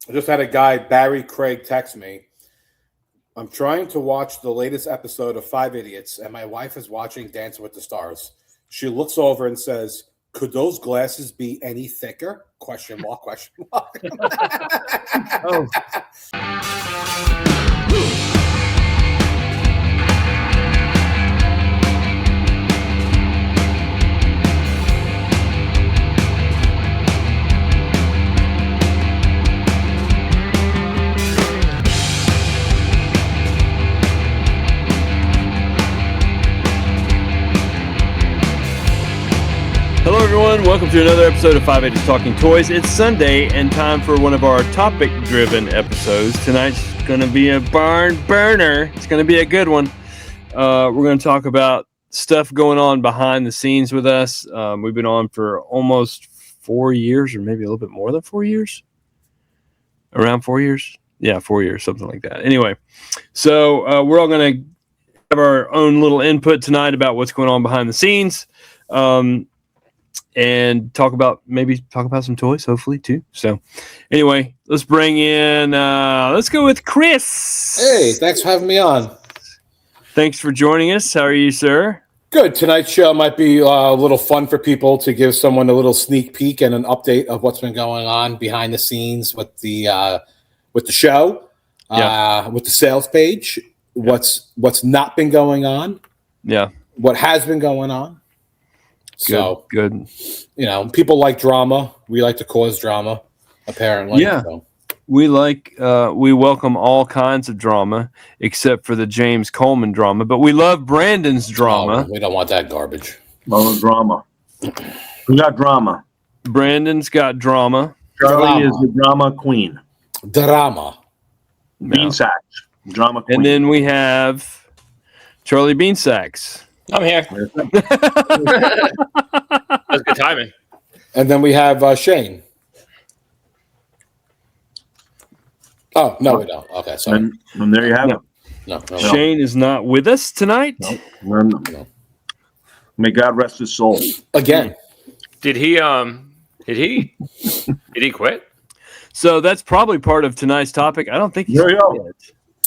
I just had a guy, Barry Craig, text me. I'm trying to watch the latest episode of 5 Idiots, and my wife is watching Dancing with the Stars. She looks over and says, "Could those glasses be any thicker?" Question mark, question mark. Oh. Hello, everyone. Welcome to another episode of 5 Idiots Talking Toys. It's Sunday and time for one of our topic-driven episodes. Tonight's going to be a barn burner. It's going to be a good one. We're going to talk about stuff going on behind the scenes with us. We've been on for almost 4 years, or maybe a little bit more than 4 years. Around 4 years? Yeah, 4 years, something like that. Anyway, so we're all going to have our own little input tonight about what's going on behind the scenes. And talk about some toys, hopefully, too. So, anyway, let's bring in, let's go with Chris. Hey, thanks for having me on. Thanks for joining us. How are you, sir? Good. Tonight's show might be a little fun for people to give someone a little sneak peek and an update of what's been going on behind the scenes with the show, with the sales page, what's not been going on, what has been going on. So good. You know, people like drama. We like to cause drama, apparently. Yeah. So. We welcome all kinds of drama except for the James Coleman drama, but we love Brandon's drama. Oh, we don't want that garbage. No drama. We got drama. Brandon's got drama. Charlie is the drama queen. Drama. Bean sacks. Drama queen. And then we have Charlie Beansacks. I'm here. That's good timing. And then we have Shane. Oh, no, we don't. Okay, sorry. And there you have it. No. Shane is not with us tonight. No. May God rest his soul. Again. Did he quit? So that's probably part of tonight's topic. I don't think he's There you go. quit.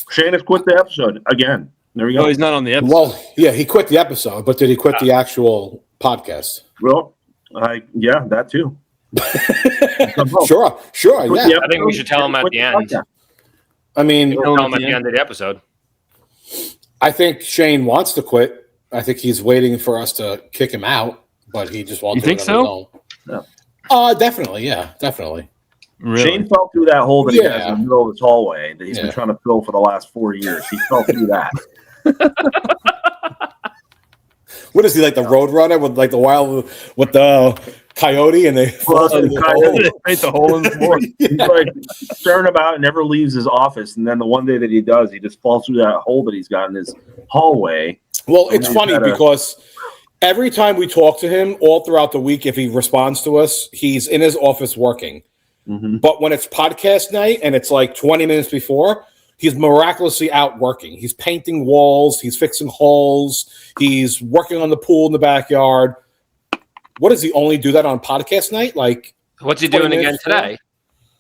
Shane has quit the episode again. There we go. No, he's not on the episode. Well, yeah, he quit the episode, but did he quit the actual podcast? Well, yeah, that too. Sure, yeah. I think we should tell him at the end. I mean, Tell him at the end of the episode. I think Shane wants to quit. I think he's waiting for us to kick him out, but he just wants You to think do it so? on his own. Definitely, yeah, definitely. Really? Shane fell through that hole that he has Yeah. in the middle of his hallway that he's been trying to fill for the last 4 years. He fell through that. What is he, like the Roadrunner with like with the coyote and they fall through the hole? Paint the hole in the floor. He's like staring about, never leaves his office, and then the one day that he does, he just falls through that hole that he's got in his hallway. Well, it's funny because every time we talk to him all throughout the week, if he responds to us, he's in his office working. Mm-hmm. But when it's podcast night and it's like 20 minutes before, he's miraculously out working. He's painting walls. He's fixing holes. He's working on the pool in the backyard. What does he only do that on podcast night? Like, What's he doing again today?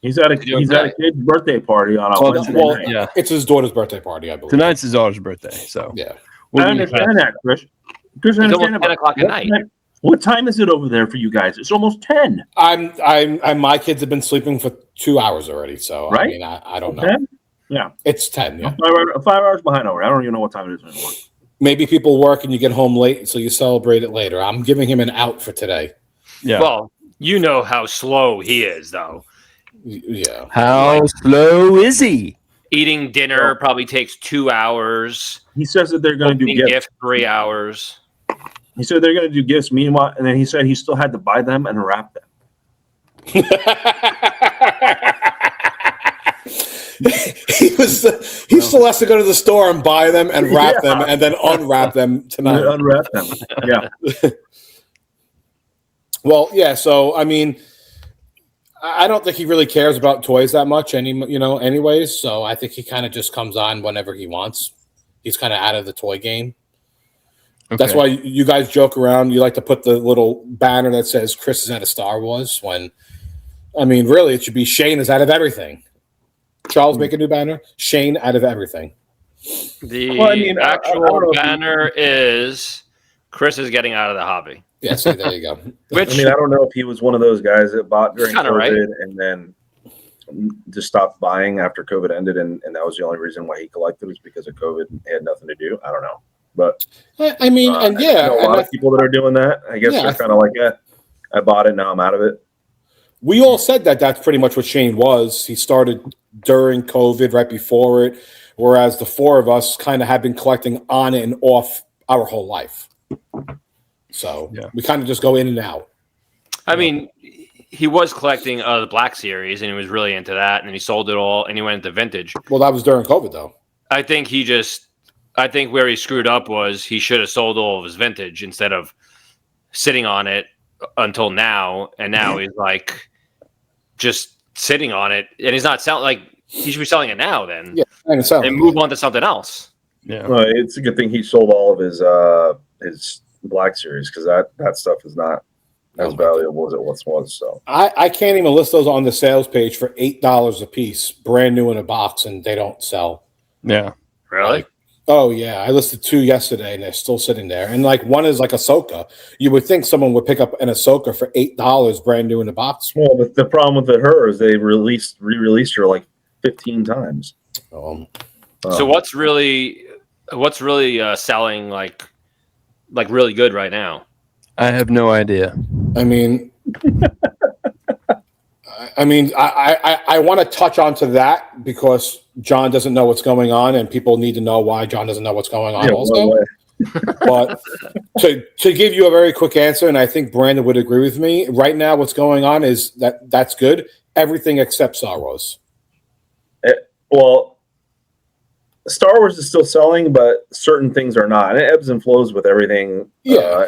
He's at a kid's birthday party on a Wednesday night. Yeah. It's his daughter's birthday party, I believe. Tonight's his daughter's birthday, so Yeah. I understand that, Chris. Chris, I It's understand almost 10 o'clock at night. What time is it over there for you guys? It's almost 10. I'm my kids have been sleeping for 2 hours already, so Right? I mean, I don't know. 10? Yeah. It's 10, yeah. 5 hours behind over. I don't even know what time it is anymore. Maybe people work and you get home late, so you celebrate it later. I'm giving him an out for today. yeah. Well, you know how slow he is, though. Yeah. How slow is he? Eating dinner probably takes 2 hours. He says that they're going to do Opening gifts. gift 3 hours. He said they're going to do gifts. Meanwhile, and then he said he still had to buy them and wrap them. He still has to go to the store and buy them and wrap them and then unwrap them tonight. Unwrap them. Yeah. Well, yeah. So I mean, I don't think he really cares about toys that much, anyways. So I think he kind of just comes on whenever he wants. He's kind of out of the toy game. Okay. That's why you guys joke around. You like to put the little banner that says Chris is out of Star Wars when, I mean, really, it should be Shane is out of everything. Charles make a new banner. Shane out of everything. The Well, I mean, I actual don't know if banner is Chris is getting out of the hobby. Yeah, see, there you go. Which I don't know if he was one of those guys that bought during Kinda COVID right. and then just stopped buying after COVID ended, and that was the only reason why he collected was because of COVID and had nothing to do. I don't know, but I mean, and yeah, I know a lot of people that are doing that. I guess Yeah, they're kind of like, I bought it, now I'm out of it. we all said that that's pretty much what Shane was. He started during COVID, right before it, whereas the four of us kind of had been collecting on and off our whole life. So we kind of just go in and out. I mean, he was collecting the Black Series, and he was really into that, and he sold it all, and he went into vintage. Well, that was during COVID, though. I think where he screwed up was he should have sold all of his vintage instead of sitting on it until now, and now he's like just sitting on it, and he's not selling. Like, he should be selling it now, then, and move on to something else. Yeah, Well, it's a good thing he sold all of his Black Series, because that stuff is not as valuable as it once was. So I can't even list those on the sales page for $8 a piece, brand new in a box, and they don't sell. yeah. Really? Oh yeah, I listed 2 yesterday, and they're still sitting there. And like one is like Ahsoka. You would think someone would pick up an Ahsoka for $8, brand new in a box. well, the problem with her is they re-released her like 15 times. So what's really selling like really good right now? I have no idea. I mean, I want to touch onto that because John doesn't know what's going on, and people need to know why John doesn't know what's going on. Also, but to give you a very quick answer, and I think Brandon would agree with me. Right now, what's going on is that's good. Everything except Star Wars. Well, Star Wars is still selling, but certain things are not. And it ebbs and flows with everything. Yeah.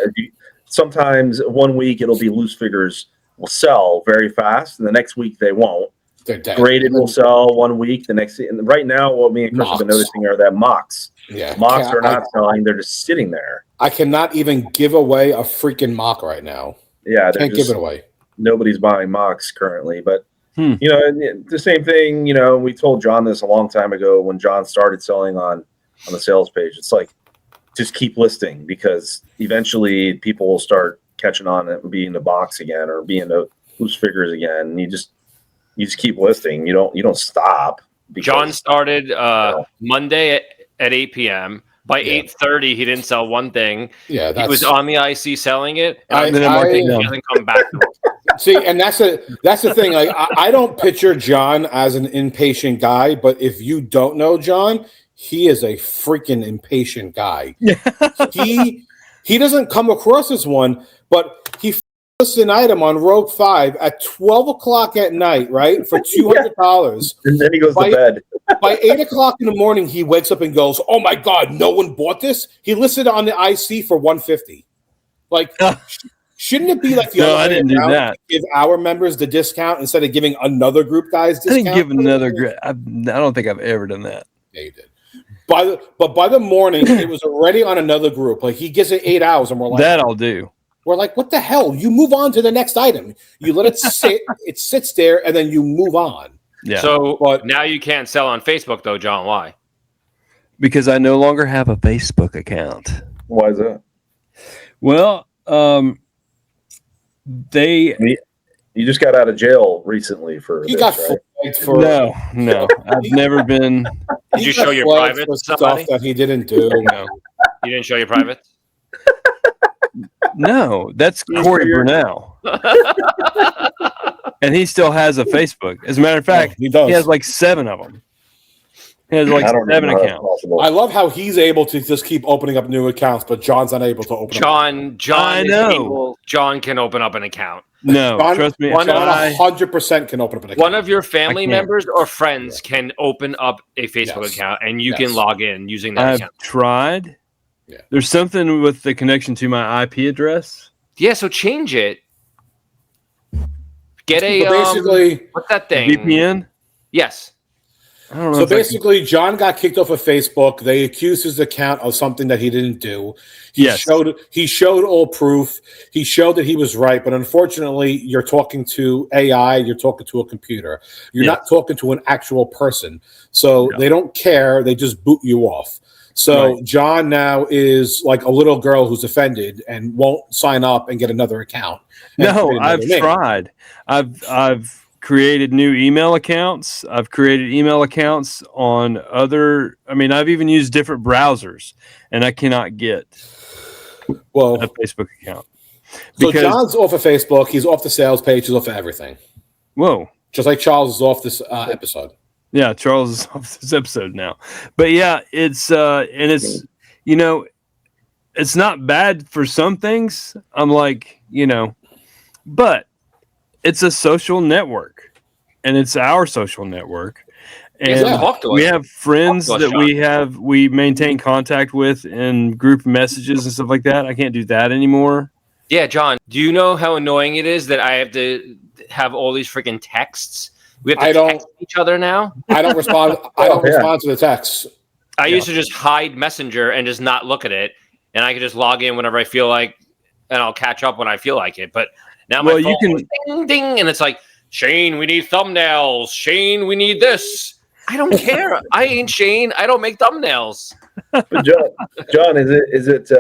Sometimes one week it'll be loose figures will sell very fast, and the next week they won't. They're dead. Graded will sell one week, the next. And right now, what me and Chris have been noticing are that mocks. Yeah, Mocks are not selling; they're just sitting there. I cannot even give away a freaking mock right now. Yeah, Can't give it away. Nobody's buying mocks currently, but the same thing. We told John this a long time ago when John started selling on the sales page. It's like, just keep listing, because eventually people will start catching on and being the box again or being the loose figures again. And you just keep listing. You don't stop. John started Monday at 8 p.m. By 8:30, he didn't sell one thing. Yeah, he was on the IC selling it. And he hasn't come back. See, and that's the thing. Like, I don't picture John as an impatient guy, but if you don't know John, he is a freaking impatient guy. he doesn't come across as one, but he lists an item on Rogue 5 at 12 o'clock at night, right, for $200. And then he goes to bed. By 8 o'clock in the morning, he wakes up and goes, "Oh my God, no one bought this." He listed on the IC for $150. Like, shouldn't it be like the No, other I way didn't do around? that. Give our members the discount instead of giving another group guys I discount? didn't give another grade. I don't think I've ever done that. Yeah, you did. But by the morning, it was already on another group. Like, he gives it 8 hours, and we're like, That I'll do. We're like, what the hell? You move on to the next item. You let it sit. It sits there, and then you move on. Yeah. So But now you can't sell on Facebook, though, John. Why? Because I no longer have a Facebook account. Why is that? Well, You just got out of jail recently for he this, got right? flagged for no. I've never been. Did you show your private for somebody? stuff that he didn't do. No. You didn't show your private? No, that's Corey Burnell. And he still has a Facebook. As a matter of fact, he does. He has like 7 of them. He has like I don't 7 know how that's accounts. possible. I love how he's able to just keep opening up new accounts, but John's unable to open. John can open up an account. No, John, trust me. John 100% can open up an account. One of your family I can't. members or friends can open up a Facebook Yes. account, and you Yes. can log in using that I've account. tried. Yeah. There's something with the connection to my IP address. Yeah, so change it. Get So a basically, what's that thing? VPN. Yes. I don't know. So basically, John got kicked off of Facebook. They accused his account of something that he didn't do. He showed all proof. He showed that he was right, but unfortunately, you're talking to AI. You're talking to a computer. You're not talking to an actual person. So they don't care. They just boot you off. So John now is like a little girl who's offended and won't sign up and get another account. No, I've tried. I've created new email accounts. I've created email accounts on other. I mean, I've even used different browsers, and I cannot get a Facebook account. So John's off of Facebook. He's off the sales page. He's off of everything. Whoa! Just like Charles is off this episode. Yeah, Charles is off this episode now. But yeah, it's and it's it's not bad for some things. I'm like, but it's a social network, and it's our social network. And we have friends that we maintain contact with in group messages and stuff like that. I can't do that anymore. Yeah, John, do you know how annoying it is that I have to have all these freaking texts? We have to text each other now. I don't respond. Respond to the texts. I used to just hide Messenger and just not look at it, and I could just log in whenever I feel like, and I'll catch up when I feel like it. But now my phone goes ding ding, and it's like, Shane, we need thumbnails. Shane, we need this. I don't care. I ain't Shane. I don't make thumbnails. But John, is it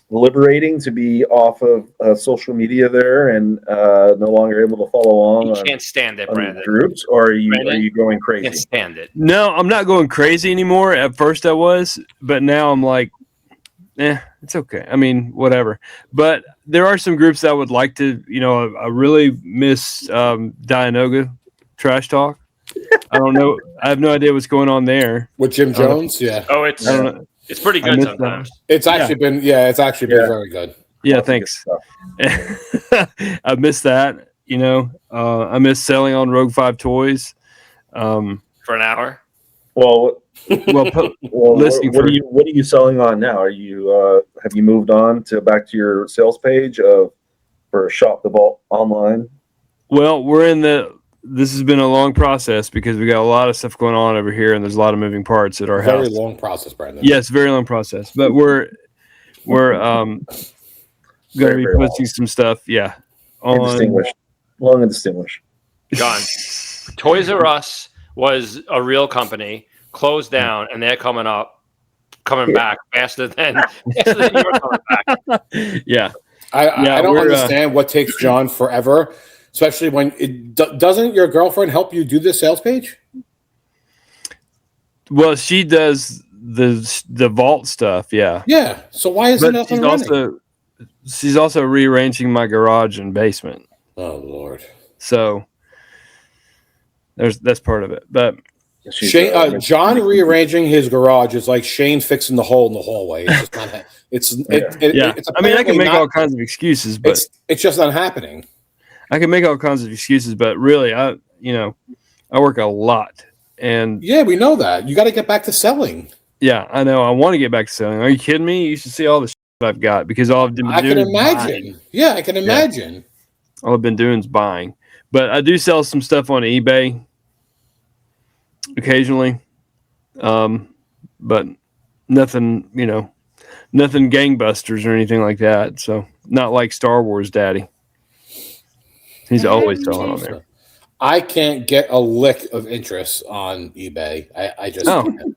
liberating to be off of social media there and no longer able to follow along? You can't stand it, Brandon. Groups, or are you going crazy? Can't stand it. No, I'm not going crazy anymore. At first I was, but now I'm like, it's okay. I mean, whatever. But there are some groups that I would like to, I really miss Dianoga Trash Talk. I don't know. I have no idea what's going on there. With Jim Jones? Yeah. Oh, it's pretty good sometimes. It's actually been very good. Yeah, thanks. I miss that. I miss selling on Rogue 5 Toys. For an hour? Listening. What are you selling on now? Are you have you moved on back to your sales page for Shop the Vault online? Well, this has been a long process because we got a lot of stuff going on over here, and there's a lot of moving parts at our house. Very long process, Brandon. Yes, very long process. But we're going to be posting some stuff. Yeah, long and distinguished. John, Toys R Us was a real company, closed down, and they're coming back faster than you're coming back. Yeah. I don't understand what takes John forever, especially when doesn't your girlfriend help you do this sales page? Well, she does the vault stuff. Yeah. Yeah. So why isn't nothing running? She's also rearranging my garage and basement. Oh Lord. So that's part of it. But Shane, John rearranging his garage is like Shane fixing the hole in the hallway. It's just not. It's I mean, I can make all kinds of excuses, but it's just not happening. I can make all kinds of excuses, but really, I work a lot, and yeah, we know that. You got to get back to selling. Yeah, I know. I want to get back to selling. Are you kidding me? You should see all the shit I've got because all I've been doing. I can imagine. Yeah, I can imagine. Yeah. All I've been doing is buying, but I do sell some stuff on eBay occasionally, but nothing, nothing gangbusters or anything like that. So not like Star Wars Daddy. He's always selling on there. I can't get a lick of interest on eBay. I just can't.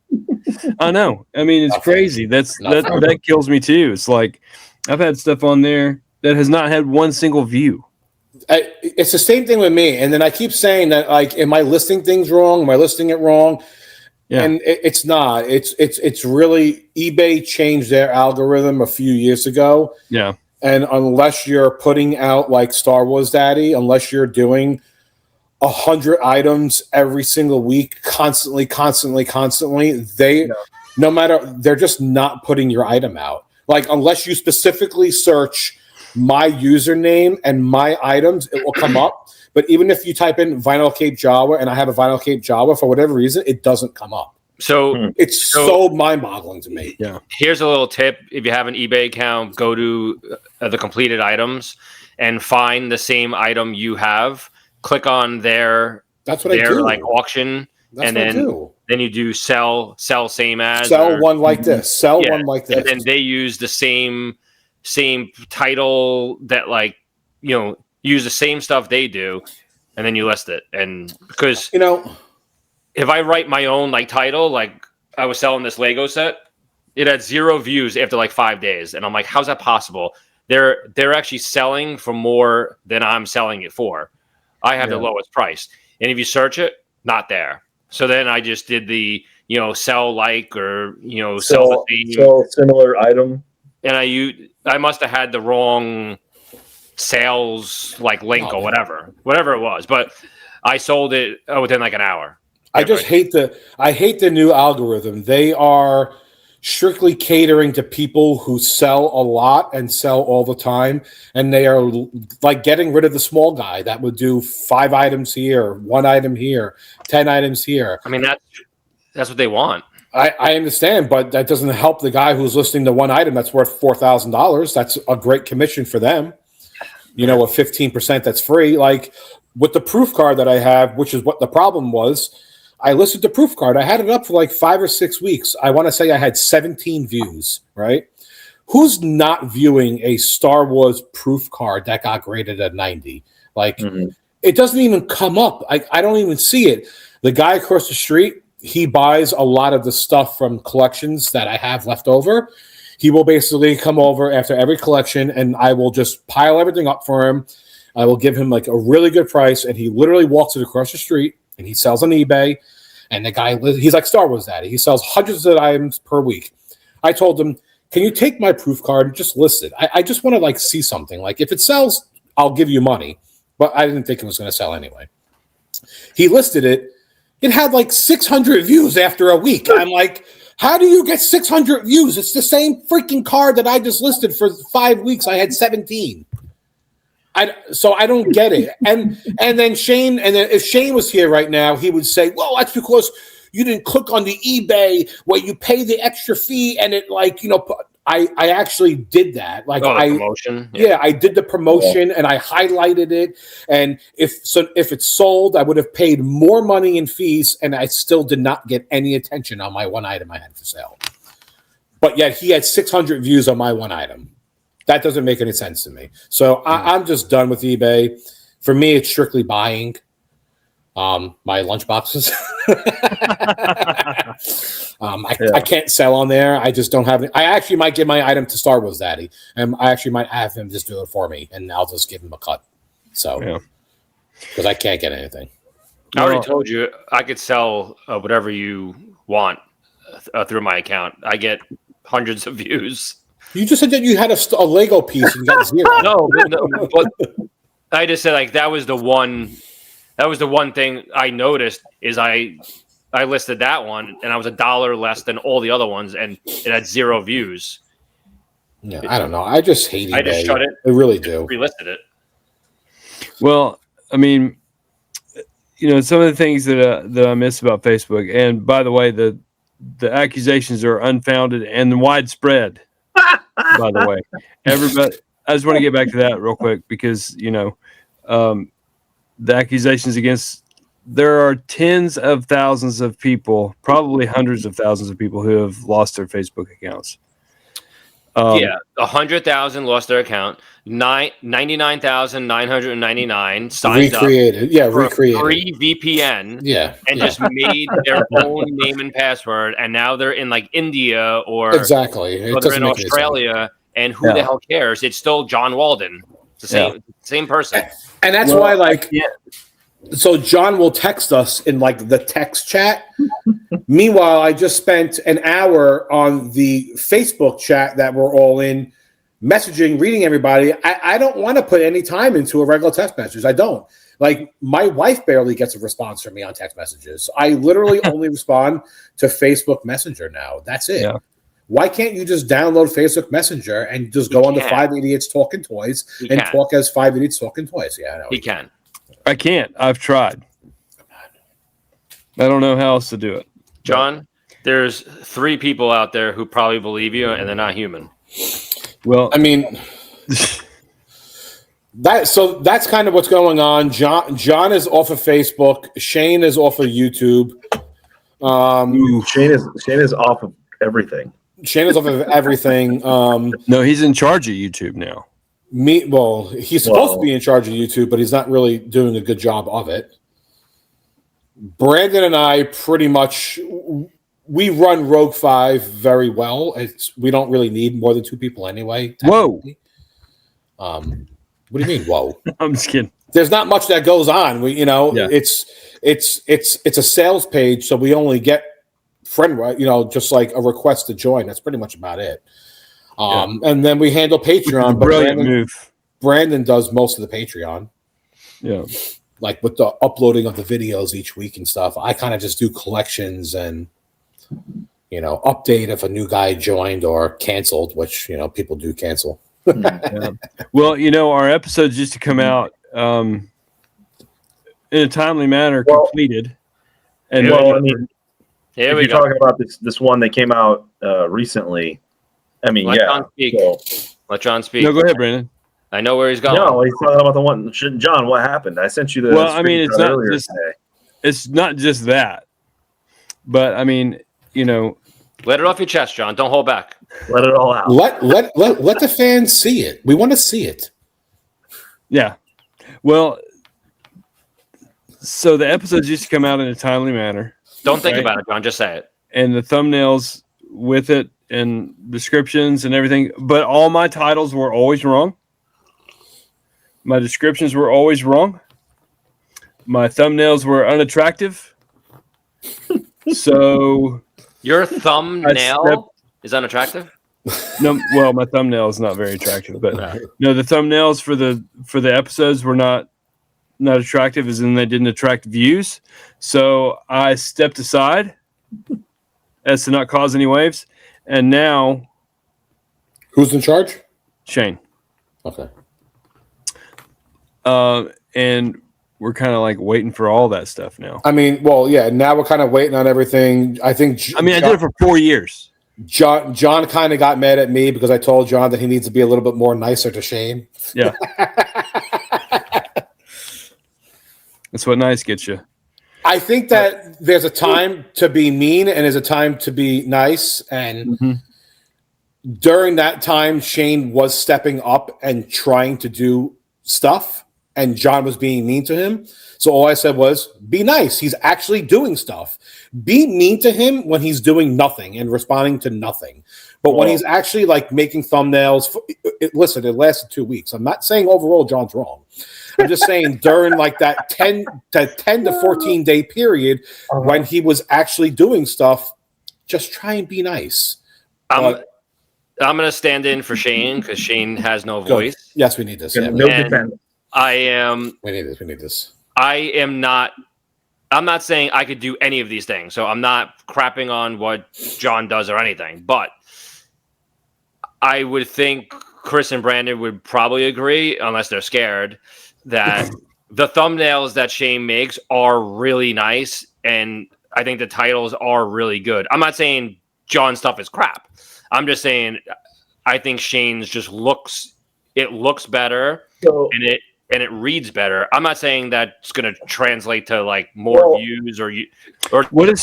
I know. I mean, it's crazy. That kills me too. It's like I've had stuff on there that has not had one single view. It's the same thing with me. And then I keep saying that, like, am I listing things wrong? Am I listing it wrong? Yeah. And it's not. It's really eBay changed their algorithm a few years ago. Yeah. And unless you're putting out like Star Wars Daddy, unless you're doing 100 items every single week, constantly, they're just not putting your item out. Like, unless you specifically search my username and my items, it will come up. But even if you type in Vinyl Cape Jawa and I have a Vinyl Cape Jawa, for whatever reason, it doesn't come up. So it's so mind-boggling to me. Yeah. Here's a little tip: if you have an eBay account, go to the completed items and find the same item you have. Click on their I do. Like auction, That's what I do. Then you do sell same as, sell one like this, sell one like this, and then they use the same title that, like, use the same stuff they do, and then you list it. And because if I write my own like title, like I was selling this Lego set, it had 0 views after like 5 days, and I'm like, how's that possible? They're actually selling for more than I'm selling it for. I have the lowest price, and if you search it, not there. So then I just did the sell like, or sell the theme, sell similar item, and I must have had the wrong sales like link or whatever it was, but I sold it within like an hour. I just hate the new algorithm. They are strictly catering to people who sell a lot and sell all the time, and they are like getting rid of the small guy that would do 5 items here, 1 item here, 10 items here. I mean, that's what they want. I understand, but that doesn't help the guy who's listing the 1 item that's worth $4,000. That's a great commission for them. A 15% that's free. Like with the proof card that I have, which is what the problem was. I listed the proof card. I had it up for like 5 or 6 weeks. I want to say I had 17 views, right? Who's not viewing a Star Wars proof card that got graded at 90? Like, It doesn't even come up. I don't even see it. The guy across the street, he buys a lot of the stuff from collections that I have left over. He will basically come over after every collection, and I will just pile everything up for him. I will give him like a really good price, and he literally walks it across the street. And he sells on eBay, and the guy, he's like Star Wars Daddy. He sells hundreds of items per week. I told him, can you take my proof card and just list it? I just want to like see something. Like if it sells, I'll give you money. But I didn't think it was going to sell anyway. He listed it. It had like 600 views after a week. I'm like, how do you get 600 views? It's the same freaking card that I just listed for 5 weeks. I had 17. So I don't get it. And then Shane, and then if Shane was here right now, he would say, well, that's because you didn't click on the eBay where you pay the extra fee, and it like, I actually did that. Like promotion. I did the promotion and I highlighted it. And if it's sold, I would have paid more money in fees, and I still did not get any attention on my 1 item I had for sale. But yet he had 600 views on my 1 item. That doesn't make any sense to me. So I'm just done with eBay. For me, it's strictly buying my lunch boxes. I can't sell on there. I just don't have it. I actually might give my item to Star Wars Daddy, and I actually might have him just do it for me, and I'll just give him a cut. So, because I can't get anything. I already told you I could sell whatever you want through my account. I get hundreds of views. You just said that you had a Lego piece and you got 0. No, but I just said like that was the one thing I noticed is I listed that one, and I was $1 less than all the other ones, and it had 0 views. Yeah, I don't know. I just hate eBay. I just shut it. I really do. Relisted it. Well, I mean, some of the things that I miss about Facebook, and by the way, the accusations are unfounded and widespread. By the way, everybody, I just want to get back to that real quick because, the accusations against, there are tens of thousands of people, probably hundreds of thousands of people who have lost their Facebook accounts. 100,000 lost their account. 99,999 signed recreated. Recreated. Free VPN. Just made their own name and password, and now they're in like India or they're in Australia. And who the hell cares? It's still John Walden. It's the same person. And that's why, like, so John will text us in like the text chat. Meanwhile, I just spent an hour on the Facebook chat that we're all in, messaging, reading everybody. I don't want to put any time into a regular text message. I don't. Like, my wife barely gets a response from me on text messages. I literally only respond to Facebook Messenger now. That's it. Yeah. Why can't you just download Facebook Messenger and just go on to 5 Idiots Talking Toys and talk as 5 Idiots Talking Toys? Yeah, I know. He can. I can't. I've tried. I don't know how else to do it. John, there's 3 people out there who probably believe you, and they're not human. Well, I mean, that's kind of what's going on. John is off of Facebook. Shane is off of YouTube. Shane is off of everything. Shane is off of everything. No, he's in charge of YouTube now. He's supposed to be in charge of YouTube, but he's not really doing a good job of it. Brandon and I pretty much we run Rogue 5 very well. We don't really need more than 2 people anyway. Whoa. What do you mean? Whoa. I'm just kidding. There's not much that goes on. It's a sales page, so we only get just like a request to join. That's pretty much about it. And then we handle Patreon. But Brilliant move. Brandon does most of the Patreon. Yeah. Like with the uploading of the videos each week and stuff. I kind of just do collections and update if a new guy joined or canceled, which people do cancel. Yeah. Well, our episodes used to come out in a timely manner, completed. And if you're talking about this one that came out recently, I mean, Let John speak. No, go ahead, Brandon. I know where he's going. No, he's talking about the one. John, what happened? I sent you the. Well, I mean, it's not just that, but I mean, let it off your chest, John. Don't hold back. Let it all out. Let the fans see it. We want to see it. Yeah. Well, so the episodes used to come out in a timely manner. Don't think about it, John. Just say it. And the thumbnails with it and descriptions and everything, but all my titles were always wrong. My descriptions were always wrong. My thumbnails were unattractive. So your thumbnail is unattractive? No, well, my thumbnail is not very attractive, but no, the thumbnails for the episodes were not attractive, as in they didn't attract views. So I stepped aside as to not cause any waves. And now, who's in charge? Shane. Okay. And we're kind of like waiting for all that stuff now. I mean, now we're kind of waiting on everything. I think. I did it for 4 years. John kind of got mad at me because I told John that he needs to be a little bit more nicer to Shane. Yeah. That's what nice gets you. I think that there's a time to be mean and there's a time to be nice. And during that time, Shane was stepping up and trying to do stuff, and John was being mean to him. So all I said was, be nice. He's actually doing stuff. Be mean to him when he's doing nothing and responding to nothing. But when he's actually like making thumbnails, it lasted 2 weeks. I'm not saying overall John's wrong. I'm just saying during like that 10 to 14 day period when he was actually doing stuff, just try and be nice. I'm going to stand in for Shane because Shane has no voice. Good. Yes, we need this. Yeah, no defense. We need this. I'm not saying I could do any of these things, so I'm not crapping on what John does or anything, but I would think Chris and Brandon would probably agree, unless they're scared, that the thumbnails that Shane makes are really nice, and I think the titles are really good. I'm not saying John's stuff is crap. I'm just saying I think Shane's just looks better, and it reads better. I'm not saying that's going to translate to like more views or what does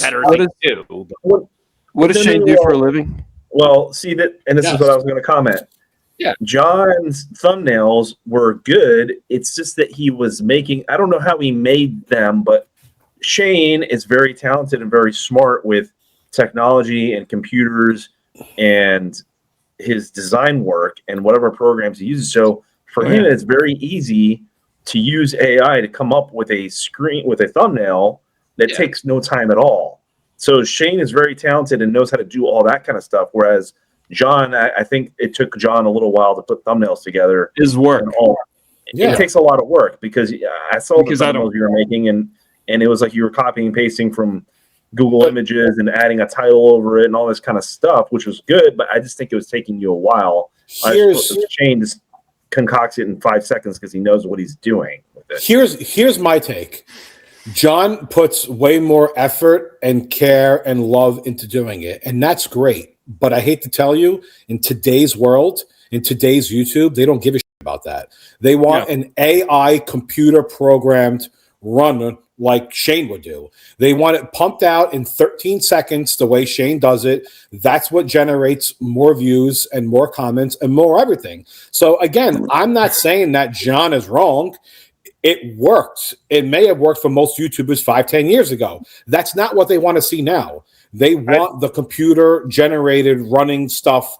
Shane do for a living? Well, see that, and this is what I was going to comment. Yeah, John's thumbnails were good. It's just that he was making. I don't know how he made them, but Shane is very talented and very smart with technology and computers and his design work and whatever programs he uses. So for him, it's very easy to use AI to come up with a thumbnail that takes no time at all. So Shane is very talented and knows how to do all that kind of stuff. Whereas John, I think it took John a little while to put thumbnails together. His work. It takes a lot of work because I saw the thumbnails you were making and it was like you were copying and pasting from Google Images and adding a title over it and all this kind of stuff, which was good. But I just think it was taking you a while. Shane just concocts it in 5 seconds because he knows what he's doing with it. Here's my take. John puts way more effort and care and love into doing it, and that's great. But I hate to tell you, in today's world, in today's YouTube, they don't give a shit about that. They want an AI computer programmed runner like Shane would do. They want it pumped out in 13 seconds the way Shane does it. That's what generates more views and more comments and more everything. So again, I'm not saying that John is wrong. It worked. It may have worked for most YouTubers 5-10 years ago. That's not what they want to see now. They want the computer generated running stuff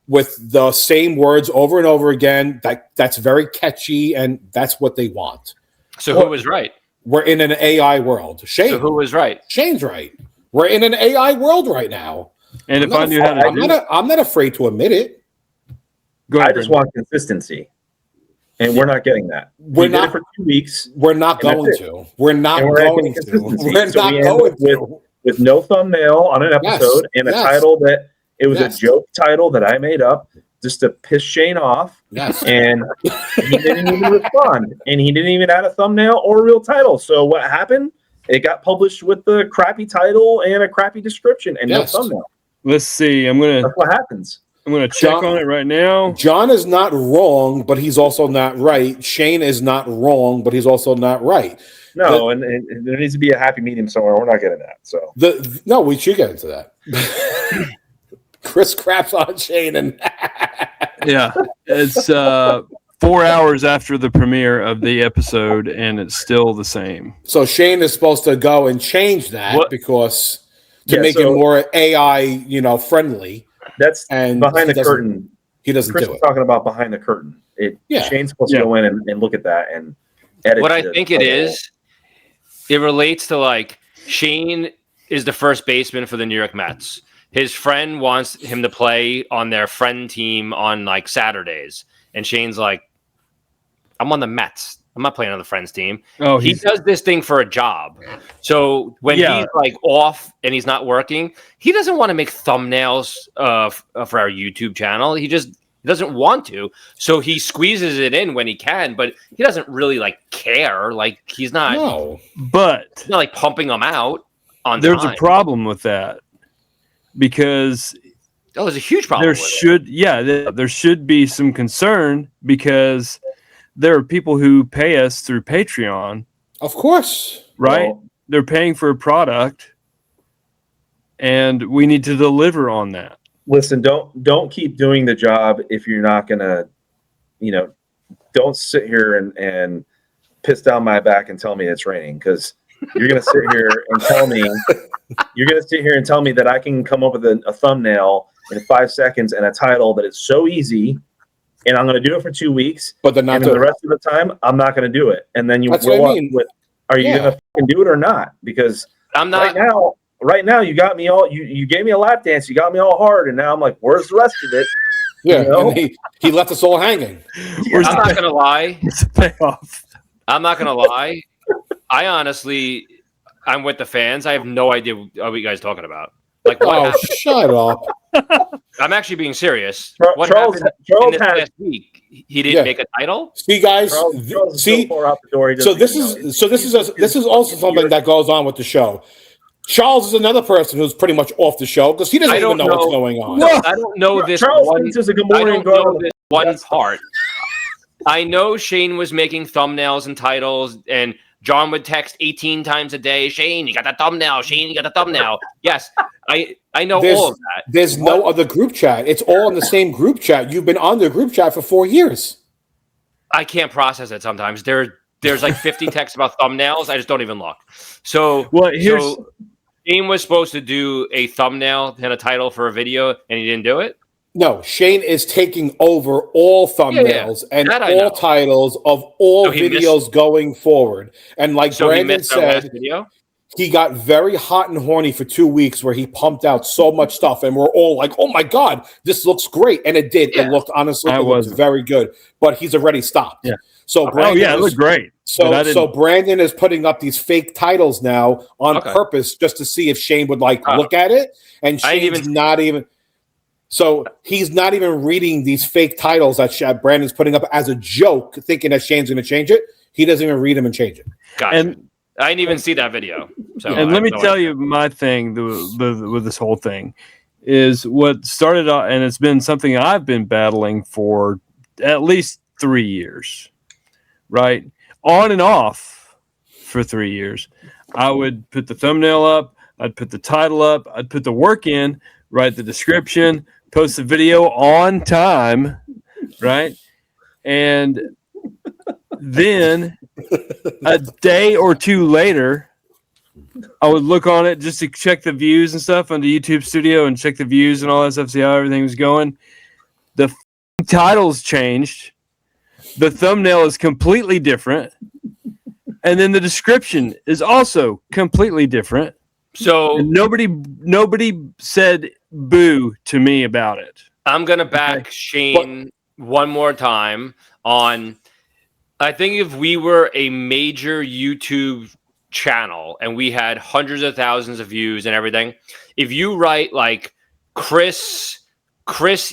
with the same words over and over again. That's very catchy, and that's what they want. So who was right? We're in an AI world. Shane. So who was right? Shane's right. We're in an AI world right now. And if I knew how to do it, I'm not afraid to admit it. go ahead. I just want consistency, and we're not getting that. We're We did not it for 2 weeks. We're not going to. We're not And we're not going getting to. consistency. We're So not we end going up to. with no thumbnail on an episode and a title that it was a joke title that I made up just to piss Shane off. Yes. And he didn't even respond, and he didn't even add a thumbnail or a real title. So what happened? It got published with the crappy title and a crappy description and no thumbnail. Let's see. That's what happens. I'm gonna check on it right now. John is not wrong, but he's also not right. Shane is not wrong, but he's also not right. No, and there needs to be a happy medium somewhere. We're not getting that. So no, we should get into that. Chris craps on Shane and Yeah, it's 4 hours after the premiere of the episode, and it's still the same. So Shane is supposed to go and change that because to make it more AI, friendly. That's and behind the curtain. He doesn't Chris do is it. talking about behind the curtain. Shane's supposed to go in and look at that and edit. What I think it is, it relates to like Shane is the first baseman for the New York Mets. His friend wants him to play on their friend team on like Saturdays. And Shane's like, I'm on the Mets. I'm not playing on the friends team. Oh, he does this thing for a job. So when he's like off and he's not working, he doesn't want to make thumbnails for our YouTube channel. He just doesn't want to. So he squeezes it in when he can, but he doesn't really like care. Like he's not. No, but he's not like pumping them out on. There's a problem with that because there's a huge problem. There should be some concern because there are people who pay us through Patreon. Of course. Right? Well, they're paying for a product and we need to deliver on that. Listen, don't keep doing the job if you're not going to, don't sit here and piss down my back and tell me it's raining because you're going to sit here and tell me that I can come up with a thumbnail in 5 seconds and a title that is so easy. And I'm going to do it for 2 weeks, but then not the rest of the time, I'm not going to do it. And then you roll up with, are you going to do it or not? Because I'm not right now. You got me all. You gave me a lap dance. You got me all hard, and now I'm like, where's the rest of it? Yeah, and he left us all hanging. I'm not going to lie. It's a payoff. I'm not going to lie. I honestly, I'm with the fans. I have no idea what you guys are talking about. Like, what happened? Shut up. I'm actually being serious. What happened in this last week? He didn't make a title. See, guys. Charles see, so this is also something that goes on with the show. Charles is another person who's pretty much off the show because he doesn't even know what's going on. No, I don't know this. Charles is a good morning. One part. I know Shane was making thumbnails and titles, and John would text 18 times a day. Shane, you got that thumbnail. Shane, you got the thumbnail. Yes, I know all of that. There's no other group chat. It's all in the same group chat. You've been on the group chat for 4 years. I can't process it sometimes. There's like 50 texts about thumbnails. I just don't even look. So, Shane was supposed to do a thumbnail and a title for a video, and he didn't do it? No, Shane is taking over all thumbnails and all titles of all videos going forward. And like Brandon said, he got very hot and horny for 2 weeks where he pumped out so much stuff. And we're all like, oh my God, this looks great. And it did. Yeah. It looked, honestly, it was very good. But he's already stopped. Yeah. So Brandon it looked great. So Brandon is putting up these fake titles now on purpose just to see if Shane would look at it. And Shane's not even... So he's not even reading these fake titles that Brandon's putting up as a joke, thinking that Shane's going to change it. He doesn't even read them and change it. Gotcha. And I didn't even see that video. So and let me tell you my thing with this whole thing is what started out, and it's been something I've been battling for at least 3 years, right? On and off for 3 years. I would put the thumbnail up, I'd put the title up, I'd put the work in, write the description, post the video on time, right? And then a day or two later, I would look on it just to check the views and stuff on the YouTube Studio and check the views and all that stuff, see how everything was going. The title's changed. The thumbnail is completely different. And then the description is also completely different. So and nobody said boo to me about it. I'm going to back Shane one more time on, I think if we were a major YouTube channel and we had hundreds of thousands of views and everything, if you write like Chris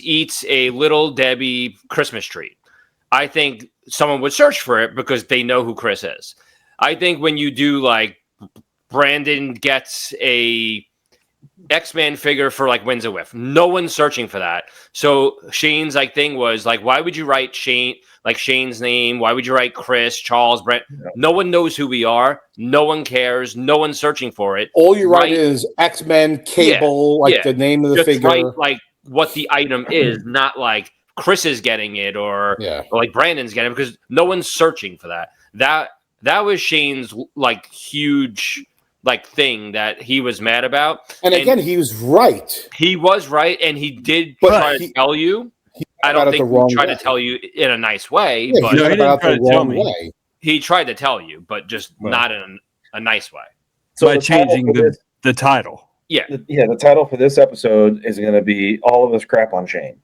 eats a Little Debbie Christmas tree, I think someone would search for it because they know who Chris is. I think when you do like Brandon gets a X-Men figure for like Wins a Whiff, no one's searching for that. So Shane's like thing was like, why would you write Shane's name? Why would you write Chris, Charles, Brent? No one knows who we are. No one cares. No one's searching for it. All you write is X-Men Cable, the name of the just figure. Write like what the item is, not like Chris is getting it or like Brandon's getting it, because no one's searching for that. That was Shane's like huge like thing that he was mad about. And again, he was right. He was right, and he did try to tell you. I don't think he tried to tell you in a nice way. Yeah, but he didn't try to tell me. He tried to tell you, but just not in a nice way. So by changing the title. Yeah. The title for this episode is going to be All of Us Crap on Shane.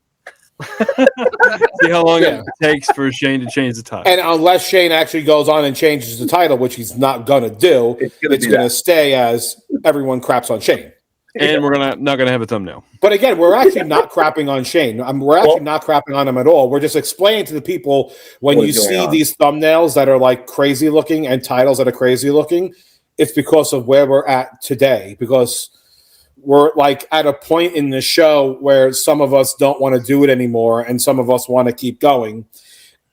See how long it takes for Shane to change the title. And unless Shane actually goes on and changes the title, which he's not going to do, it's going to stay as Everyone Craps on Shane. And we're not going to have a thumbnail. But again, we're actually not crapping on Shane. We're actually not crapping on him at all. We're just explaining to the people when you see these thumbnails that are like crazy looking and titles that are crazy looking, it's because of where we're at today. Because we're like at a point in the show where some of us don't want to do it anymore and some of us want to keep going.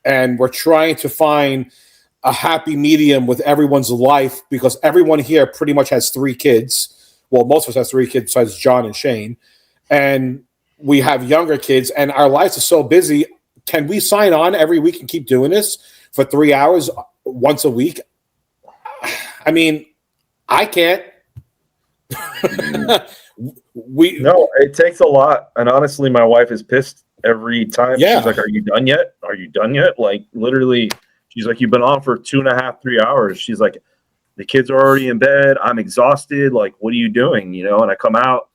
And we're trying to find a happy medium with everyone's life, because everyone here pretty much has 3 kids. Well, most of us have 3 kids besides John and Shane. And we have younger kids and our lives are so busy. Can we sign on every week and keep doing this for 3 hours once a week? I mean, I can't. No, it takes a lot, and honestly my wife is pissed every time. She's like, are you done yet? Like literally, she's like, you've been on for 2.5-3 hours. She's like, the kids are already in bed, I'm exhausted, like what are you doing? And I come out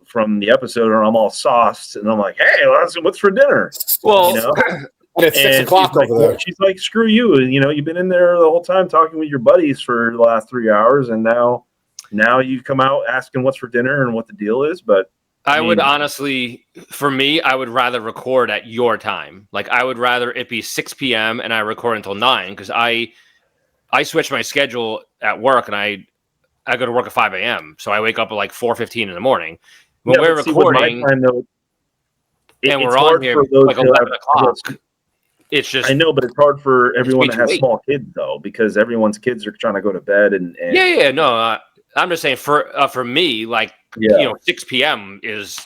from the episode and I'm all sauced and I'm like, hey, what's for dinner? Well, and it's 6 o'clock over there. She's like, screw you. You've been in there the whole time talking with your buddies for the last 3 hours, and now you come out asking what's for dinner and what the deal is. But I would honestly, for me, I would rather record at your time. Like I would rather it be 6 p.m. and I record until 9, because I switch my schedule at work and I go to work at 5 a.m. So I wake up at like 4:15 in the morning. When we're recording, and we're on here like 11 o'clock. It's just, I know, but it's hard for everyone that has small kids though, because everyone's kids are trying to go to bed and no. I'm just saying for me, like 6 p.m. is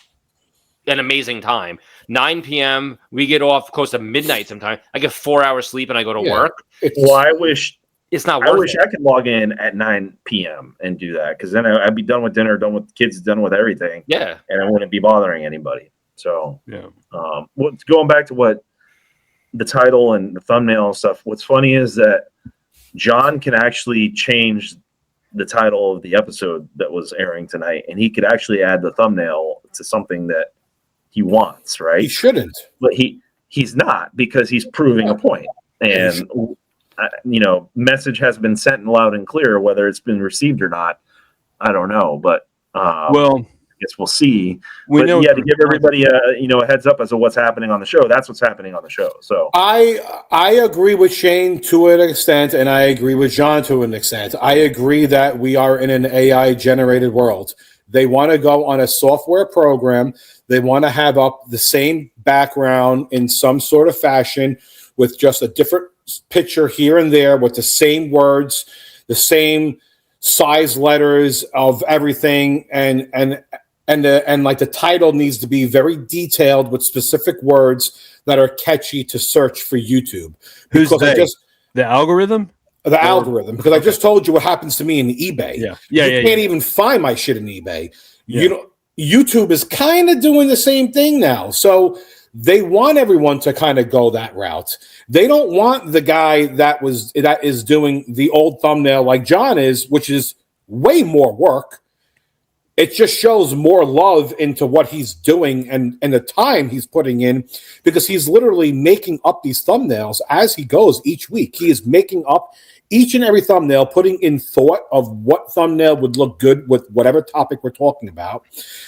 an amazing time. 9 p.m. we get off close to midnight. Sometimes I get 4 hours sleep and I go to work. I wish it's not. I wish I could log in at 9 p.m. and do that, because then I'd be done with dinner, done with kids, done with everything. Yeah, and I wouldn't be bothering anybody. So what's going back to what the title and the thumbnail and stuff. What's funny is that John can actually change the title of the episode that was airing tonight, and he could actually add the thumbnail to something that he wants, right? He shouldn't, but he's not, because he's proving a point. And message has been sent loud and clear. Whether it's been received or not, I don't know. But I guess we'll see. To give everybody a heads up as to what's happening on the show. That's what's happening on the show. So I agree with Shane to an extent, and I agree with John to an extent. I agree that we are in an AI generated world. They want to go on a software program. They want to have up the same background in some sort of fashion with just a different picture here and there with the same words, the same size letters of everything, and like the title needs to be very detailed with specific words that are catchy to search for YouTube. Who's they? The algorithm? The algorithm, because I just told you what happens to me in eBay. You can't even find my shit in eBay. You know, YouTube is kind of doing the same thing now. So they want everyone to kind of go that route. They don't want the guy that is doing the old thumbnail like John is, which is way more work. It just shows more love into what he's doing and the time he's putting in, because he's literally making up these thumbnails as he goes each week. He is making up each and every thumbnail, putting in thought of what thumbnail would look good with whatever topic we're talking about,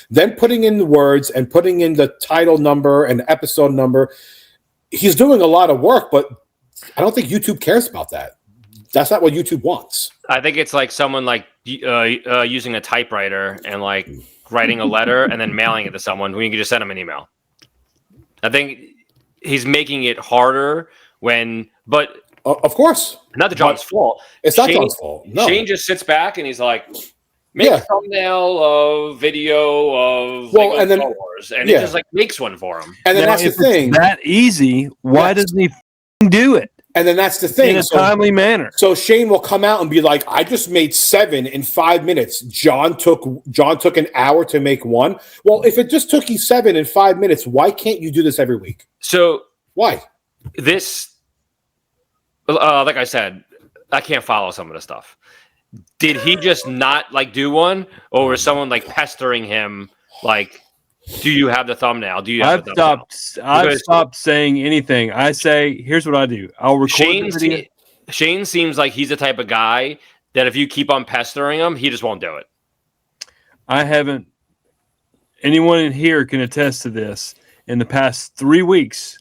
then putting in the words and putting in the title number and episode number. He's doing a lot of work, but I don't think YouTube cares about that. That's not what YouTube wants. I think it's like someone like using a typewriter and like writing a letter and then mailing it to someone when you can just send them an email. I think he's making it harder but of course, not John's fault. It's not John's fault. No. Shane just sits back and he's like, make a thumbnail of video of and then, Star Wars, and it just like makes one for him. And then that's the thing. That easy. Why doesn't he do it? And then that's the thing. In a timely manner. So Shane will come out and be like, I just made 7 in 5 minutes. John took an hour to make 1. Well, if it just took you 7 in 5 minutes, why can't you do this every week? So why? This, like I said, I can't follow some of the stuff. Did he just not like do one, or was someone like pestering him? Like, do you have the thumbnail? Do you? I've stopped saying anything. I say, here's what I do. I'll record the video. Shane seems like he's the type of guy that if you keep on pestering him, he just won't do it. I haven't. Anyone in here can attest to this. In the past 3 weeks,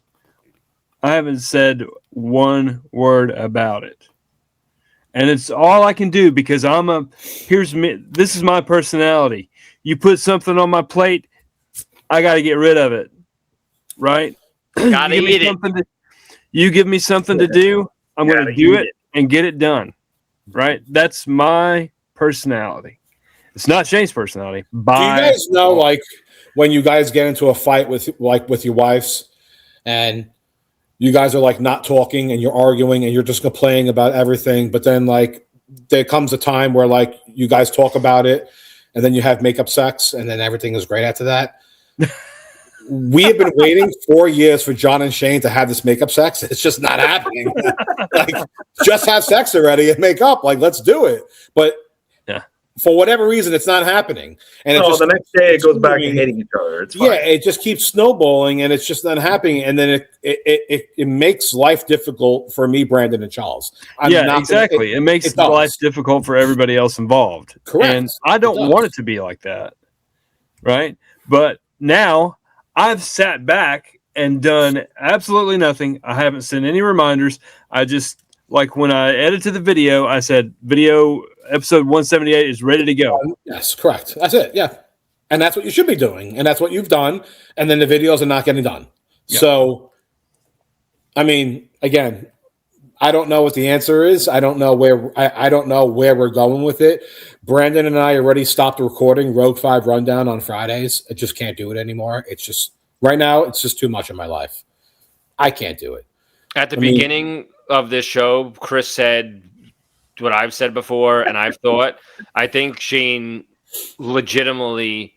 I haven't said one word about it. And it's all I can do because this is my personality. You put something on my plate, I got to get rid of it. Right? Gotta eat it. You give me something to do, I'm going to do it and get it done. Right? That's my personality. It's not Shane's personality. Do you guys know, like, when you guys get into a fight with your wives and you guys are like not talking and you're arguing and you're just complaining about everything, but then like there comes a time where like you guys talk about it and then you have makeup sex and then everything is great after that? We have been waiting 4 years for John and Shane to have this makeup sex. It's just not happening. Like, just have sex already and make up. Like, let's do it. But for whatever reason, it's not happening. And the next day it goes back to hating each other. It's fine. Yeah, it just keeps snowballing, and it's just not happening. And then it makes life difficult for me, Brandon, and Charles. Exactly. It makes life difficult for everybody else involved. Correct. And I don't want it to be like that. Right? But now I've sat back and done absolutely nothing. I haven't sent any reminders. I just, like when I edited the video, I said, video episode 178 is ready to go. Yes, correct. That's it. Yeah. And that's what you should be doing. And that's what you've done. And then the videos are not getting done. Yeah. So, I mean, again, I don't know what the answer is. I don't know I don't know where we're going with it. Brandon and I already stopped recording Rogue 5 Rundown on Fridays. I just can't do it anymore. It's just, right now, it's just too much in my life. I can't do it. At the beginning of this show, Chris said what I've said before, and I've thought. I think Shane legitimately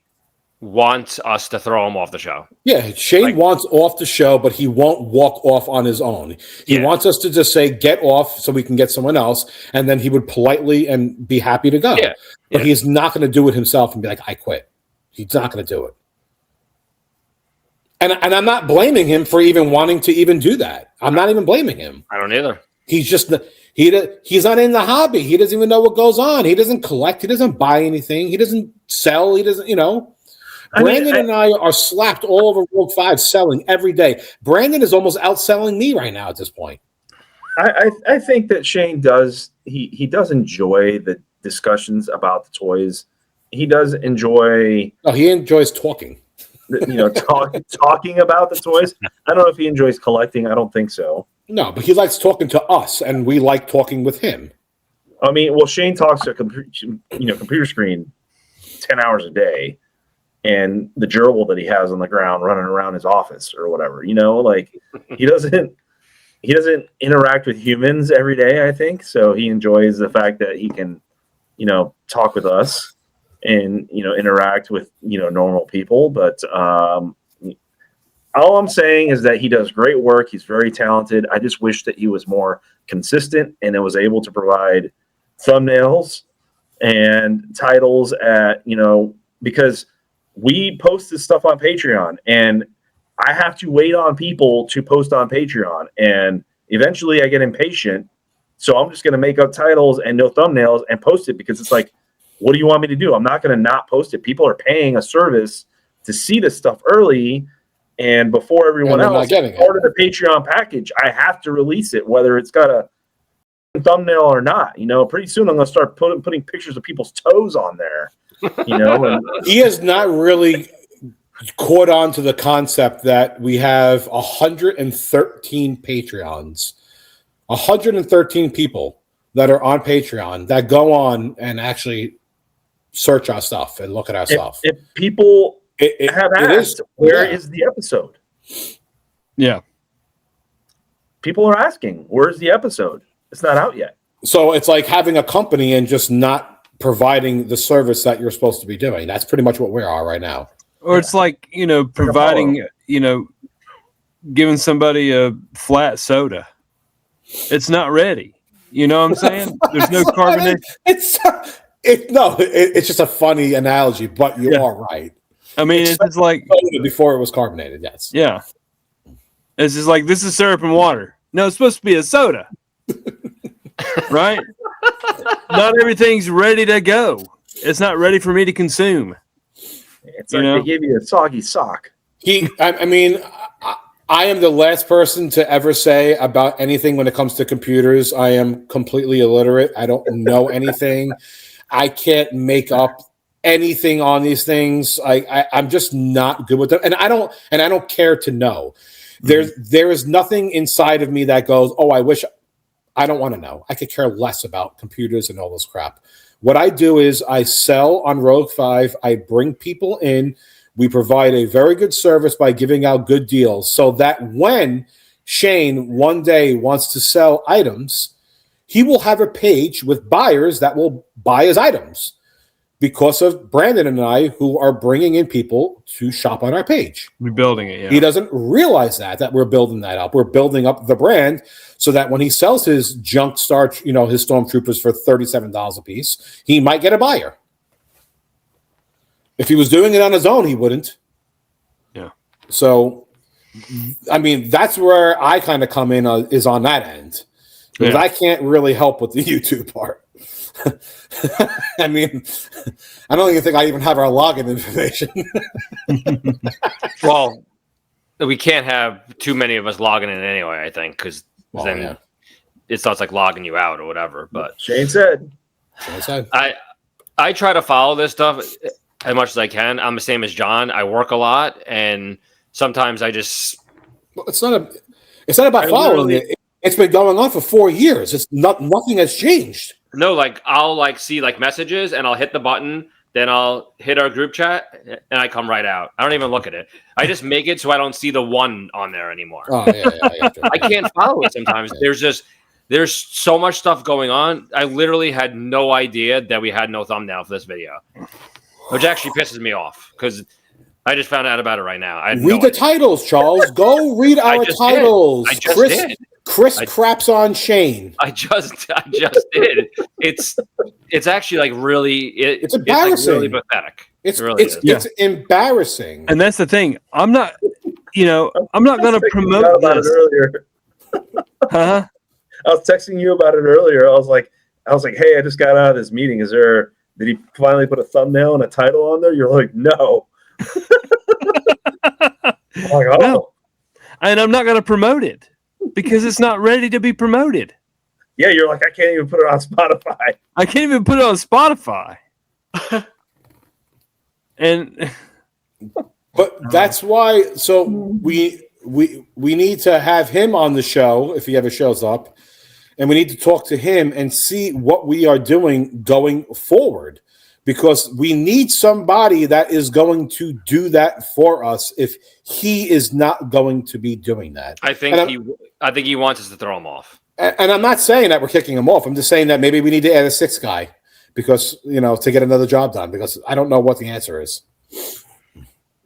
wants us to throw him off the show. Yeah, Shane wants off the show, but he won't walk off on his own. He wants us to just say, get off so we can get someone else, and then he would politely and be happy to go. Yeah. But he's not going to do it himself and be like, I quit. He's not going to do it. And I'm not blaming him for even wanting to even do that. I'm not even blaming him. I don't either. He's just he's not in the hobby. He doesn't even know what goes on. He doesn't collect. He doesn't buy anything. He doesn't sell. He doesn't, Brandon and I are slapped all over Rogue 5 selling every day. Brandon is almost outselling me right now at this point. I think that Shane does he does enjoy the discussions about the toys. He does enjoy. Oh, he enjoys talking. Talking about the toys. I don't know if he enjoys collecting. I don't think so. No, but he likes talking to us, and we like talking with him. I mean, well, Shane talks to a computer screen 10 hours a day, and the gerbil that he has on the ground running around his office or whatever, like he doesn't interact with humans every day, I think. So he enjoys the fact that he can, talk with us and, interact with, normal people. But all I'm saying is that he does great work. He's very talented. I just wish that he was more consistent and was able to provide thumbnails and titles because we post this stuff on Patreon, and I have to wait on people to post on Patreon, and eventually I get impatient. So I'm just going to make up titles and no thumbnails and post it, because it's like, what do you want me to do? I'm not going to not post it. People are paying a service to see this stuff early and before everyone else. Part of the Patreon package, I have to release it, whether it's got a thumbnail or not. Pretty soon I'm going to start putting pictures of people's toes on there. And he has not really caught on to the concept that we have 113 Patreons, 113 people that are on Patreon that go on and actually search our stuff and look at our stuff. If people have asked, where is the episode? Yeah. People are asking, where's the episode? It's not out yet. So it's like having a company and just not providing the service that you're supposed to be doing. That's pretty much what we are right now. Or it's like, providing, giving somebody a flat soda. It's not ready. You know what I'm saying? There's no carbonation. It's just a funny analogy, but you are right. I mean, it's like before it was carbonated. Yes. Yeah. It's just like, this is syrup and water. No, it's supposed to be a soda. Right? Not everything's ready to go. It's not ready for me to consume. It's like they gave you a soggy sock. I am the last person to ever say about anything when it comes to computers. I am completely illiterate. I don't know anything. I can't make up anything on these things. I'm just not good with them, and I don't care to know. There is nothing inside of me that goes, oh, I wish. I don't want to know. I could care less about computers and all this crap. What I do is I sell on Rogue 5. I bring people in. We provide a very good service by giving out good deals, so that when Shane one day wants to sell items, he will have a page with buyers that will buy his items because of Brandon and I, who are bringing in people to shop on our page. We're building it. Yeah. He doesn't realize that we're building that up. We're building up the brand so that when he sells his junk star, his stormtroopers for $37 a piece, he might get a buyer. If he was doing it on his own, he wouldn't. Yeah. So, that's where I kind of come in is on that end. Because I can't really help with the YouTube part. I don't even think I even have our login information. Well, we can't have too many of us logging in anyway, I think, because then it starts like logging you out or whatever. But Shane said. I try to follow this stuff as much as I can. I'm the same as John. I work a lot, and sometimes I just. Well, it's not about following it. It's been going on for 4 years. It's nothing has changed. No, I'll see messages, and I'll hit the button, then I'll hit our group chat, and I come right out. I don't even look at it. I just make it so I don't see the one on there anymore. Oh yeah. I can't follow it sometimes. There's so much stuff going on. I literally had no idea that we had no thumbnail for this video, which actually pisses me off because I just found out about it right now. Read the titles, Charles. Go read our titles. I just did. Chris craps on Shane. I just did. It's actually really it's embarrassing. It's really pathetic. It's embarrassing. And that's the thing. I'm not going to promote this. Earlier. Huh? I was texting you about it earlier. I was like, hey, I just got out of this meeting. Did he finally put a thumbnail and a title on there? You're like, no. I'm like, oh. No. And I'm not going to promote it because it's not ready to be promoted. Yeah, you're like, I can't even put it on Spotify. I can't even put it on Spotify. But that's why. So we need to have him on the show if he ever shows up, and we need to talk to him and see what we are doing going forward, because we need somebody that is going to do that for us if he is not going to be doing that. I think he wants us to throw him off. And I'm not saying that we're kicking him off. I'm just saying that maybe we need to add a sixth guy because, to get another job done, because I don't know what the answer is.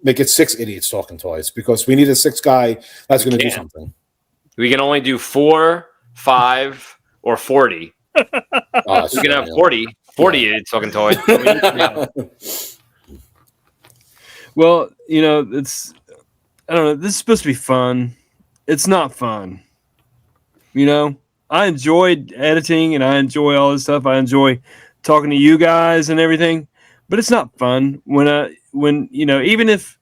Make it 6 idiots talking toys, because we need a sixth guy that's going to do something. We can only do 4, 5, or 40. We can have 40 idiots talking toys. Well, it's, I don't know. This is supposed to be fun. It's not fun. I enjoy editing and I enjoy all this stuff. I enjoy talking to you guys and everything, but it's not fun when even if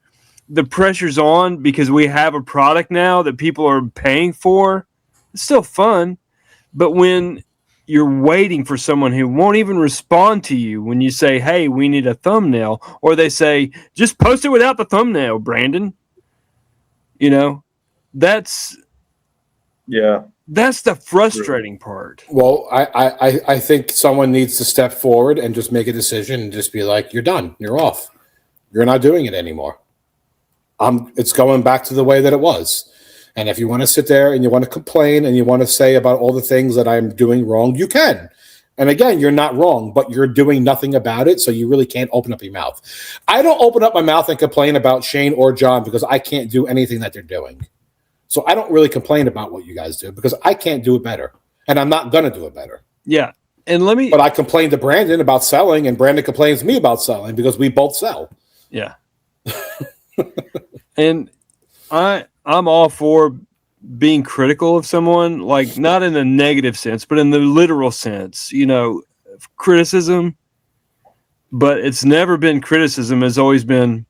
the pressure's on because we have a product now that people are paying for, it's still fun. But when you're waiting for someone who won't even respond to you when you say, hey, we need a thumbnail, or they say, just post it without the thumbnail, Brandon. That's the frustrating part. Well, I think someone needs to step forward and just make a decision and just be like, you're done. You're off. You're not doing it anymore. It's going back to the way that it was. And if you want to sit there and you want to complain and you want to say about all the things that I'm doing wrong, you can. And again, you're not wrong, but you're doing nothing about it, so you really can't open up your mouth. I don't open up my mouth and complain about Shane or John because I can't do anything that they're doing. So I don't really complain about what you guys do because I can't do it better. And I'm not going to do it better. Yeah. But I complain to Brandon about selling, and Brandon complains to me about selling because we both sell. Yeah. And I'm all for being critical of someone, like not in a negative sense, but in the literal sense, criticism. But it's never been criticism. It's always been,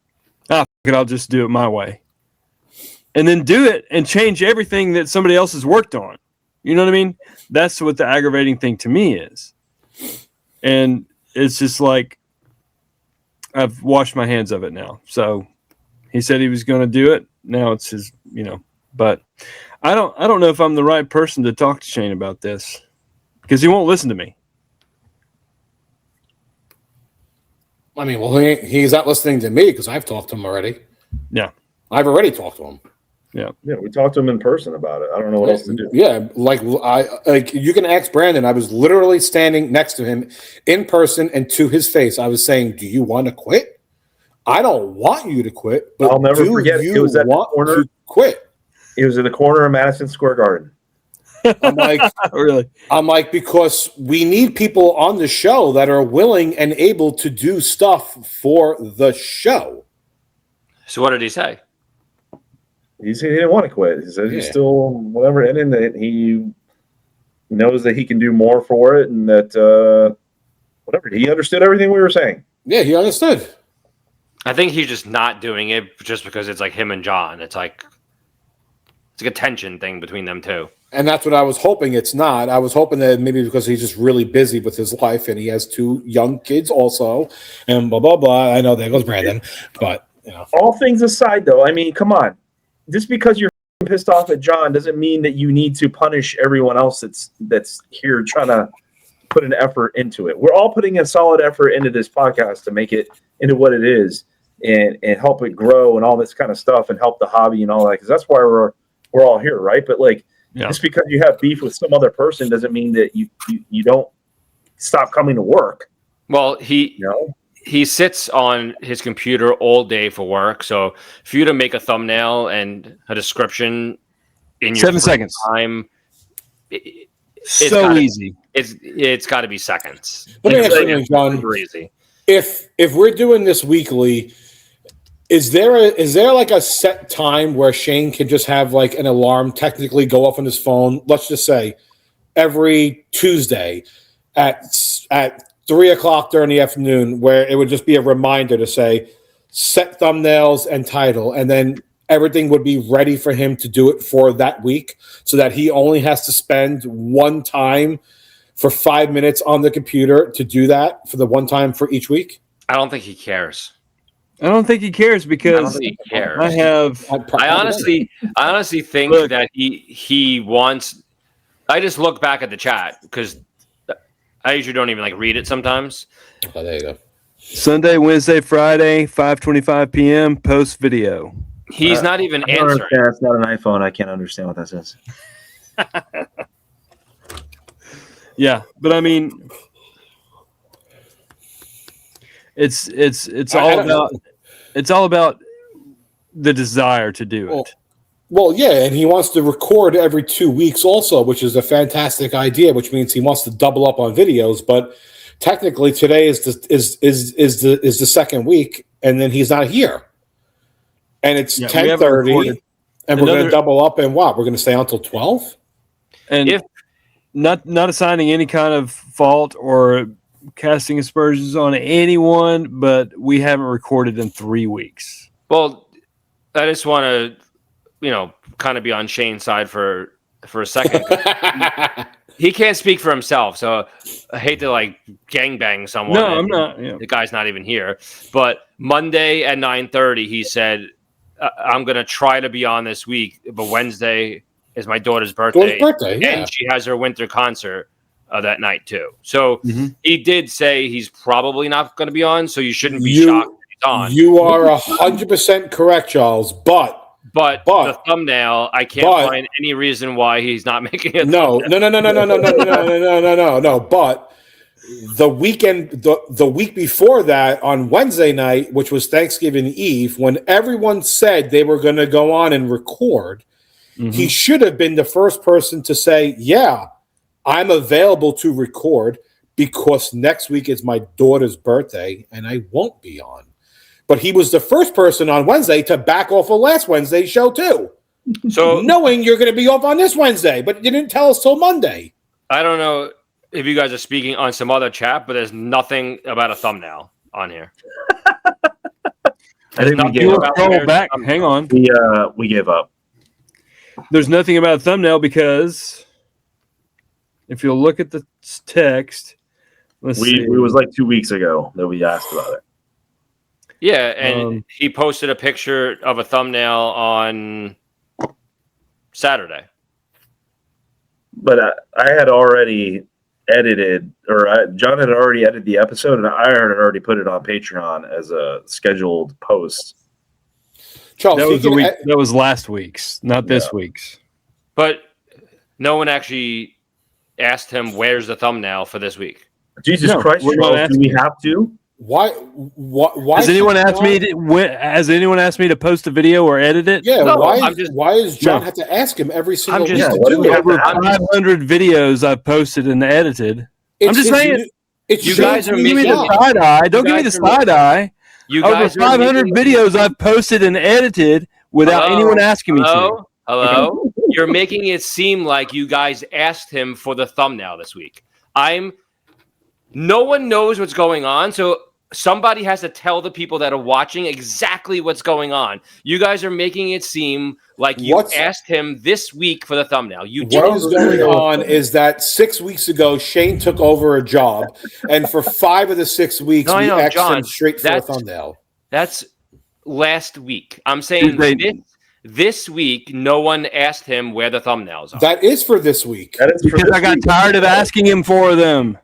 I'll just do it my way. And then do it and change everything that somebody else has worked on. You know what I mean? That's what the aggravating thing to me is. And it's just like, I've washed my hands of it now. So he said he was going to do it. Now it's his, but I don't know if I'm the right person to talk to Shane about this because he won't listen to me. I mean, well, he's not listening to me because I've talked to him already. Yeah. I've already talked to him. Yeah. Yeah, we talked to him in person about it. I don't know what else to do. Yeah, like you can ask Brandon. I was literally standing next to him in person and to his face. I was saying, "Do you want to quit? I don't want you to quit, but I'll never forget. It was at the corner. Quit. It was at the corner of Madison Square Garden. I'm like, really? I'm like, because we need people on the show that are willing and able to do stuff for the show. So what did he say? He said he didn't want to quit. He said he's still whatever, and that he knows that he can do more for it, and that whatever, he understood everything we were saying. Yeah, he understood. I think he's just not doing it just because it's like him and John. It's like a tension thing between them two. And that's what I was hoping. It's not. I was hoping that maybe because he's just really busy with his life and he has 2 young kids also, and blah blah blah. I know there goes Brandon, but All things aside, though, I mean, come on. Just because you're pissed off at John doesn't mean that you need to punish everyone else that's here trying to put an effort into it. We're all putting a solid effort into this podcast to make it into what it is and help it grow and all this kind of stuff and help the hobby and all that, because that's why we're all here, right? But just because you have beef with some other person doesn't mean that you don't stop coming to work. Well, he sits on his computer all day for work. So for you to make a thumbnail and a description in your 7 seconds time, it's easy. It's got to be seconds. Let me ask you, John. Super easy. If we're doing this weekly, is there like a set time where Shane can just have like an alarm technically go off on his phone? Let's just say every Tuesday at 3:00 during the afternoon, where it would just be a reminder to say set thumbnails and title, and then everything would be ready for him to do it for that week, so that he only has to spend one time for 5 minutes on the computer to do that for the one time for each week. I don't think he cares. I don't think he cares I don't because think he cares. I I honestly think Look. that he wants. I just look back at the chat because I usually don't even read it sometimes. Oh, there you go. Sunday, Wednesday, Friday, 5:25 p.m. post video. He's not even I don't answering. understand. It's not an iPhone. I can't understand what that says. Yeah, but I mean, it's all about the desire to do it. Well, yeah, and he wants to record every 2 weeks also, which is a fantastic idea. Which means he wants to double up on videos. But technically, today is the second week, and then he's not here. And it's 10:30, and we're going to double up. And what? We're going to stay until 12. And if not assigning any kind of fault or casting aspersions on anyone, but we haven't recorded in 3 weeks. Well, I just want to, kind of be on Shane's side for a second. He can't speak for himself, so I hate to gangbang someone. No, I'm not. Yeah. The guy's not even here. But Monday at 9:30, he said, "I'm going to try to be on this week, but Wednesday is my daughter's birthday, and she has her winter concert that night too." So he did say he's probably not going to be on. So you shouldn't be shocked that he's on. You are 100% correct, Charles. But the thumbnail, I can't find any reason why he's not making it. No. But the week before that, on Wednesday night, which was Thanksgiving Eve, when everyone said they were going to go on and record, he should have been the first person to say, "Yeah, I'm available to record because next week is my daughter's birthday and I won't be on." But he was the first person on Wednesday to back off of last Wednesday's show too. So knowing you're going to be off on this Wednesday, but you didn't tell us till Monday. I don't know if you guys are speaking on some other chat, but there's nothing about a thumbnail on here. I think we gave up. Back. Hang on. We gave up. There's nothing about a thumbnail because if you'll look at the text, it was like 2 weeks ago that we asked about it. Yeah, and he posted a picture of a thumbnail on Saturday. But I had already edited, John had already edited the episode, and I had already put it on Patreon as a scheduled post. Charles, that was last week's, not this week's. But no one actually asked him, "Where's the thumbnail for this week?" Jesus Christ, Charles, do we have to? Why has anyone asked me? Has anyone asked me to post a video or edit it? Yeah. No, why does John have to ask him every single week to do it? Over 500 videos I've posted and edited. I'm just saying. You guys are making the side eye. Don't give me the side eye. Over 500 videos I've posted and edited without anyone asking me to. Hello. You're making it seem like you guys asked him for the thumbnail this week. No one knows what's going on, so somebody has to tell the people that are watching exactly what's going on. You guys are making it seem like you asked him this week for the thumbnail. What is going on is that 6 weeks ago, Shane took over a job, and for 5 of the 6 weeks, we asked him straight for a thumbnail. That's last week. I'm saying this week, no one asked him where the thumbnails are. That is for this week. Because I got tired of asking him for them.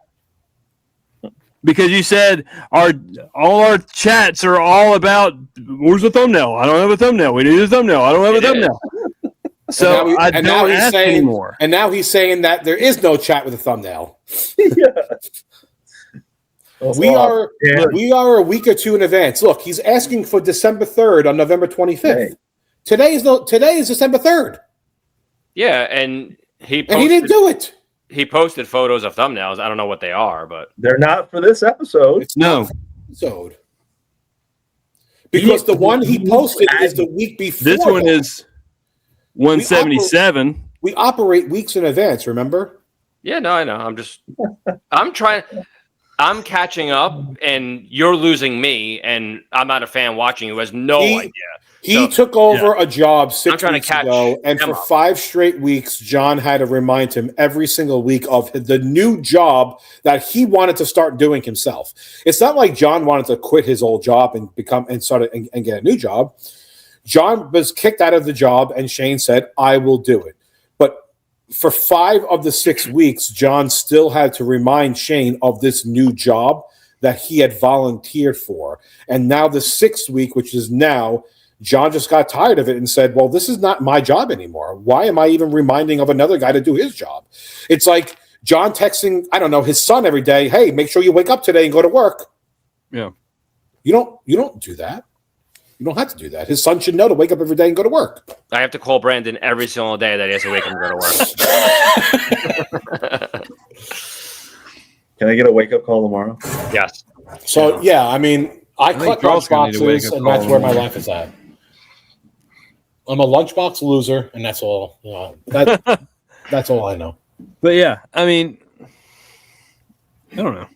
Because you said all our chats are all about where's the thumbnail? I don't have a thumbnail. We need a thumbnail. I don't have a thumbnail. So I don't ask anymore. And now he's saying that there is no chat with a thumbnail. We are a week or two in advance. Look, he's asking for December 3rd on November 25th. Today is December 3rd. Yeah, and he didn't do it. He posted photos of thumbnails. I don't know what they are, but they're not for this episode. Episode. Because the one he posted is the week before. This one is 177. We operate weeks in advance, remember? Yeah, no, I know. I'm trying. I'm catching up, and you're losing me, and I'm not a fan watching who has no idea. He took over a job 6 weeks ago, and for 5 straight weeks, John had to remind him every single week of the new job that he wanted to start doing himself. It's not like John wanted to quit his old job and and get a new job. John was kicked out of the job, and Shane said, "I will do it." But for 5 of the 6 weeks, John still had to remind Shane of this new job that he had volunteered for. And now the 6th week, which is now, John just got tired of it and said, well, this is not my job anymore. Why am I even reminding of another guy to do his job? It's like John texting, I don't know, his son every day, hey, make sure you wake up today and go to work. Yeah. You don't do that. You don't have to do that. His son should know to wake up every day and go to work. I have to call Brandon every single day that he has to wake up and go to work. Can I get a wake-up call tomorrow? Yes. So, yeah, I mean, I collect lunchboxes, and that's where my life is at. I'm a lunchbox loser, and that's all. That's all I know. But yeah, I mean, I don't know.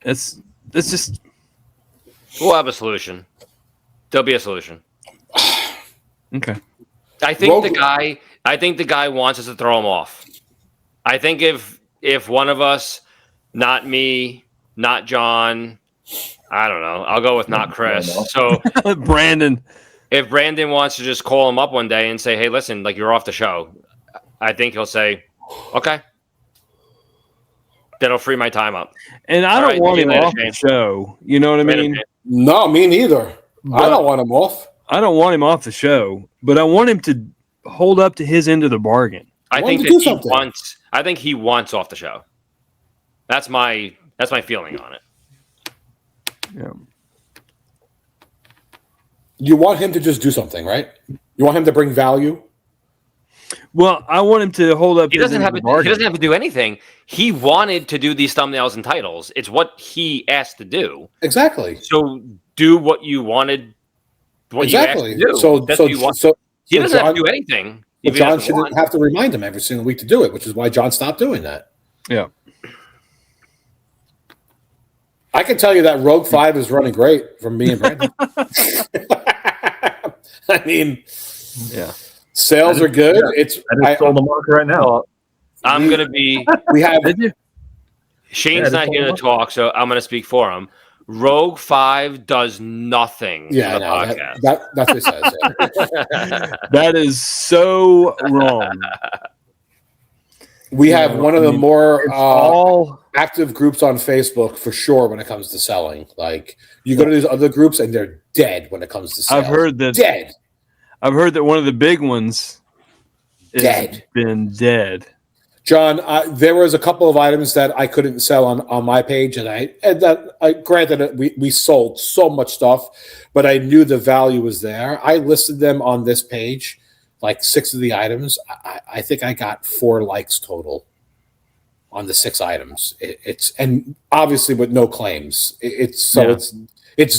It's just. We'll have a solution. There'll be a solution. Okay. I think the guy wants us to throw him off. I think if one of us, not me, not John, I don't know. I'll go with not Chris. So Brandon. If Brandon wants to just call him up one day and say, hey, listen, like you're off the show, I think he'll say, okay. That'll free my time up. And I don't want him off the show. You know what I mean? No, me neither. I don't want him off. I don't want him off the show, but I want him to hold up to his end of the bargain. I think he wants off the show. That's my feeling on it. Yeah. You want him to just do something, right? You want him to bring value? Well, I want him to hold up. He doesn't have to do anything. He wanted to do these thumbnails and titles. It's what he asked to do. Exactly. So do what you wanted. Exactly. You asked to do. So he doesn't have to do anything. John shouldn't have to remind him every single week to do it, which is why John stopped doing that. Yeah. I can tell you that Rogue 5 is running great from me and Brandon. I mean, yeah. Sales are good. I just sold the mark right now. I'm gonna be. We have. Shane's not here to talk, so I'm gonna speak for him. Rogue 5 does nothing. Yeah, podcast. That's what it says. Yeah. That is so wrong. We have one of the more active groups on Facebook for sure when it comes to selling. Like you go to these other groups and they're dead when it comes to sales. I've heard that one of the big ones has been dead. John, there was a couple of items that I couldn't sell on my page, and granted we sold so much stuff, but I knew the value was there. I listed them on this page, like 6 of the items. I think I got 4 likes total on the 6 items. It's and obviously with no claims. It's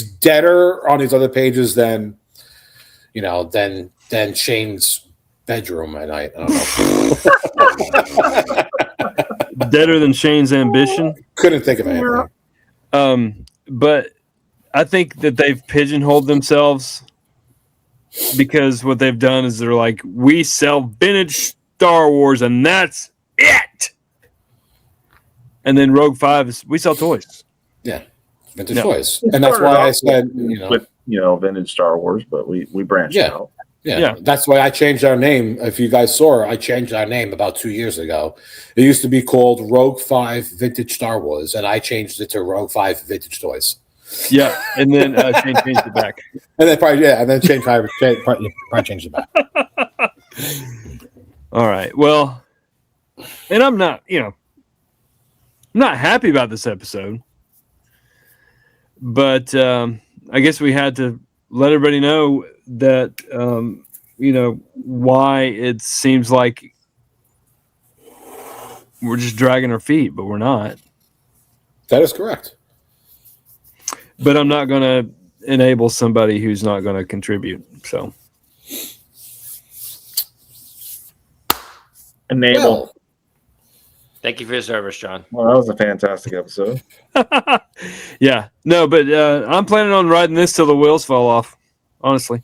deader on these other pages than Shane's bedroom at night. I don't know. Deader than Shane's ambition. Couldn't think of anything. But I think that they've pigeonholed themselves because what they've done is they're like, we sell vintage Star Wars and that's it. And then Rogue 5 is we sell toys. Yeah, vintage toys, and that's why I said with vintage Star Wars, but we branched out. Yeah, that's why I changed our name. If you guys saw, I changed our name about 2 years ago. It used to be called Rogue 5 Vintage Star Wars, and I changed it to Rogue 5 Vintage Toys. Yeah, and then Shane changed it back. And then Shane probably changed it back. All right. Well, and I'm not, I'm not happy about this episode, but I guess we had to let everybody know that why it seems like we're just dragging our feet, but we're not. That is correct. But I'm not going to enable somebody who's not going to contribute. So enable. Thank you for your service, John. Well, that was a fantastic episode. Yeah, no, but I'm planning on riding this till the wheels fall off. Honestly,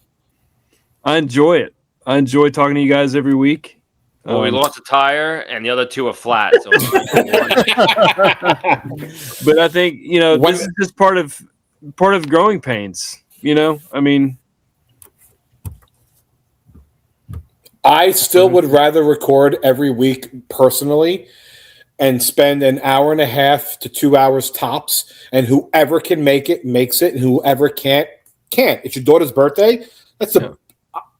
I enjoy it. I enjoy talking to you guys every week. Well, we lost a tire, and the other two are flat. So but I think this is just part of growing pains. I mean, I still would rather record every week personally and spend an hour and a half to 2 hours tops, and whoever can make it makes it, and whoever can't. It's your daughter's birthday.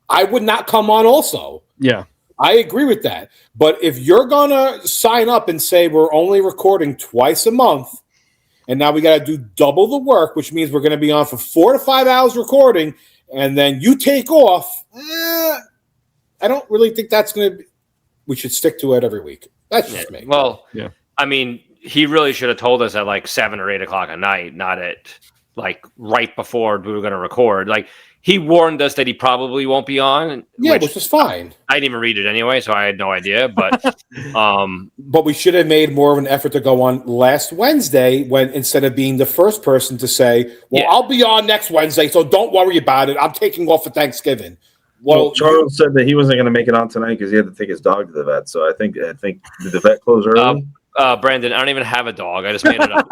I would not come on also. Yeah. I agree with that. But if you're going to sign up and say we're only recording twice a month, and now we got to do double the work, which means we're going to be on for 4 to 5 hours recording, and then you take off, I don't really think that's going to be – we should stick to it every week. That's just me. Well, yeah. I mean, he really should have told us at like 7 or 8 o'clock at night, not at like right before we were going to record. Like, he warned us that he probably won't be on. Yeah, which is fine. I didn't even read it anyway, so I had no idea. But but we should have made more of an effort to go on last Wednesday when instead of being the first person to say, well, I'll be on next Wednesday, so don't worry about it. I'm taking off for Thanksgiving. Well, Charles said that he wasn't going to make it on tonight because he had to take his dog to the vet. So I think did the vet close early? Brandon, I don't even have a dog. I just made it up.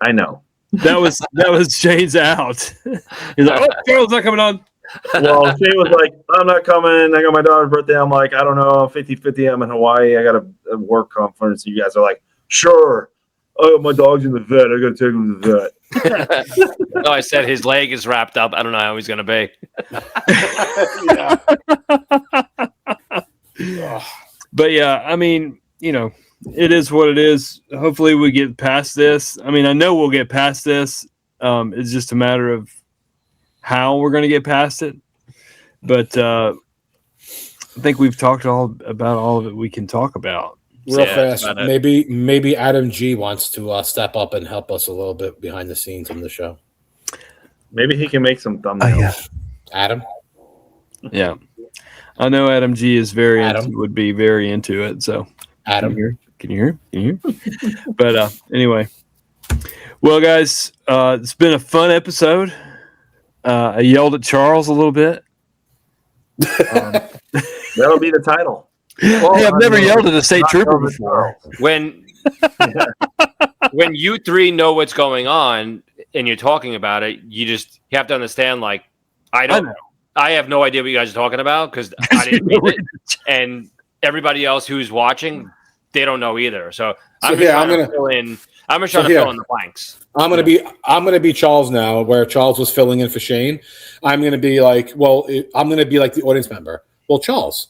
I know. That was Shane's out. He's like, oh, Charles not coming on. Well, Shane was like, I'm not coming. I got my daughter's birthday. I'm like, I don't know, 50-50. I'm in Hawaii. I got a work conference. You guys are like, sure. Oh, my dog's in the vet. I got to take him to the vet. No, I said his leg is wrapped up. I don't know how he's going to be. But yeah, I mean, it is what it is. Hopefully we get past this. I mean, I know we'll get past this. It's just a matter of how we're going to get past it. But I think we've talked about all of it we can talk about. Real fast. Maybe Adam G wants to step up and help us a little bit behind the scenes on the show. Maybe he can make some thumbnails. Yeah. Adam? Yeah. I know Adam G is would be very into it. So Adam, can you hear? But anyway, well, guys, it's been a fun episode. I yelled at Charles a little bit. That'll be the title. Well, hey, I've never yelled at a state trooper before. When you three know what's going on and you're talking about it, you have to understand. Like, I have no idea what you guys are talking about because I didn't read it, and everybody else who's watching, they don't know either. So I'm gonna fill in the blanks. I'm gonna be Charles now, where Charles was filling in for Shane. I'm gonna be like the audience member. Well, Charles,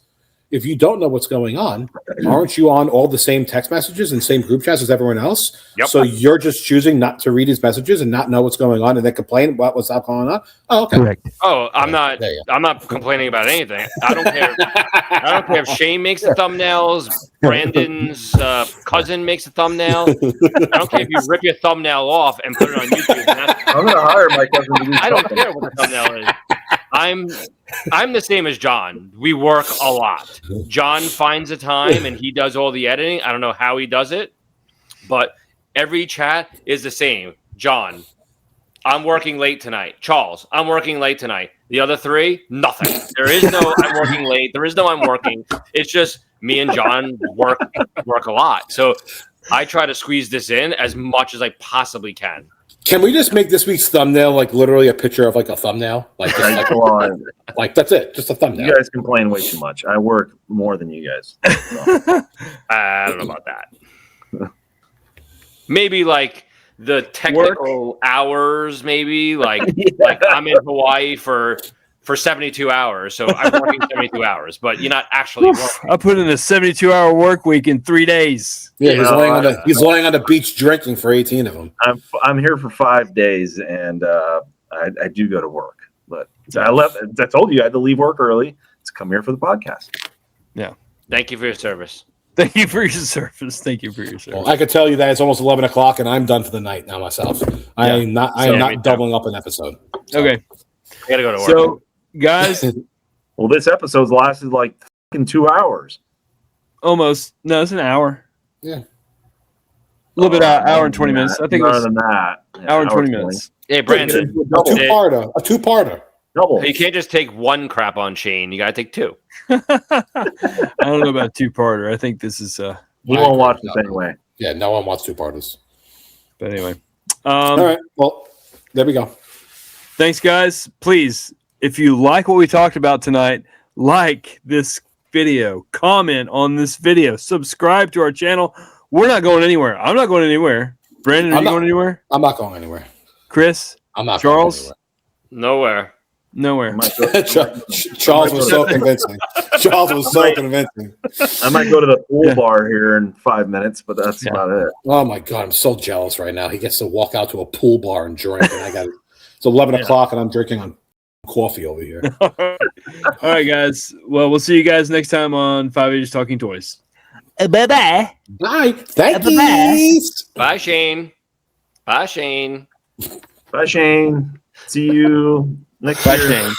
if you don't know what's going on, aren't you on all the same text messages and same group chats as everyone else? Yep. So you're just choosing not to read his messages and not know what's going on and then complain about what's not going on? Oh, okay. Correct. Oh, I'm not complaining about anything. I don't care. I don't care if Shane makes the thumbnails, Brandon's cousin makes a thumbnail. I don't care if you rip your thumbnail off and put it on YouTube. I'm going to hire my cousin to do I don't care what the thumbnail is. I'm the same as John. We work a lot. John finds a time and he does all the editing. I don't know how he does it, but every chat is the same. John, I'm working late tonight. Charles, I'm working late tonight. The other three, nothing. There is no I'm working late. There is no I'm working. It's just me and John work a lot. So I try to squeeze this in as much as I possibly can. Can we just make this week's thumbnail like literally a picture of like a thumbnail? Like that's it, just a thumbnail. You guys complain way too much. I work more than you guys. So. I don't know about that. Maybe like the technical hours, maybe like I'm in Hawaii for 72 hours, so I'm working 72 hours, but you're not actually working. I put in a 72-hour work week in 3 days. Yeah, he's laying on the beach drinking for 18 of them. I'm here for 5 days, and I do go to work. But I left. I told you I had to leave work early to come here for the podcast. Yeah. Thank you for your service. Thank you for your service. Well, I could tell you that it's almost 11 o'clock, and I'm done for the night now myself. I am not doubling up an episode. So. Okay. I gotta go to work. So, guys. Well, this episode's lasted like in 2 hours. Almost. No, it's an hour. Yeah. A little bit, hour and 20 minutes. I think it more was than that. Yeah, hour and 20 minutes. Hey, Brandon, Double. A two-parter. Double. you can't just take one crap on Shane. You got to take two. I don't know about two-parter. I think this is You won't watch this anyway. Yeah, no one wants two-parters. but anyway. All right. Well, there we go. Thanks, guys. Please, if you like what we talked about tonight, like this video, comment on this video, subscribe to our channel. We're not going anywhere. I'm not going anywhere. Brandon, are you going anywhere? I'm not going anywhere. Chris? I'm not. Charles? Nowhere. Nowhere. Charles was so convincing. Charles was so convincing. I might go to the pool bar here in 5 minutes, but that's about it. Oh my god, I'm so jealous right now. He gets to walk out to a pool bar and drink, and it's 11 o'clock, and I'm drinking on coffee over here. All right, guys. Well, we'll see you guys next time on 5 Ages Talking Toys. Bye-bye. Bye. Thank you. Bye, Shane. Bye, Shane. Bye, Shane. See you next Bye, year. Shane.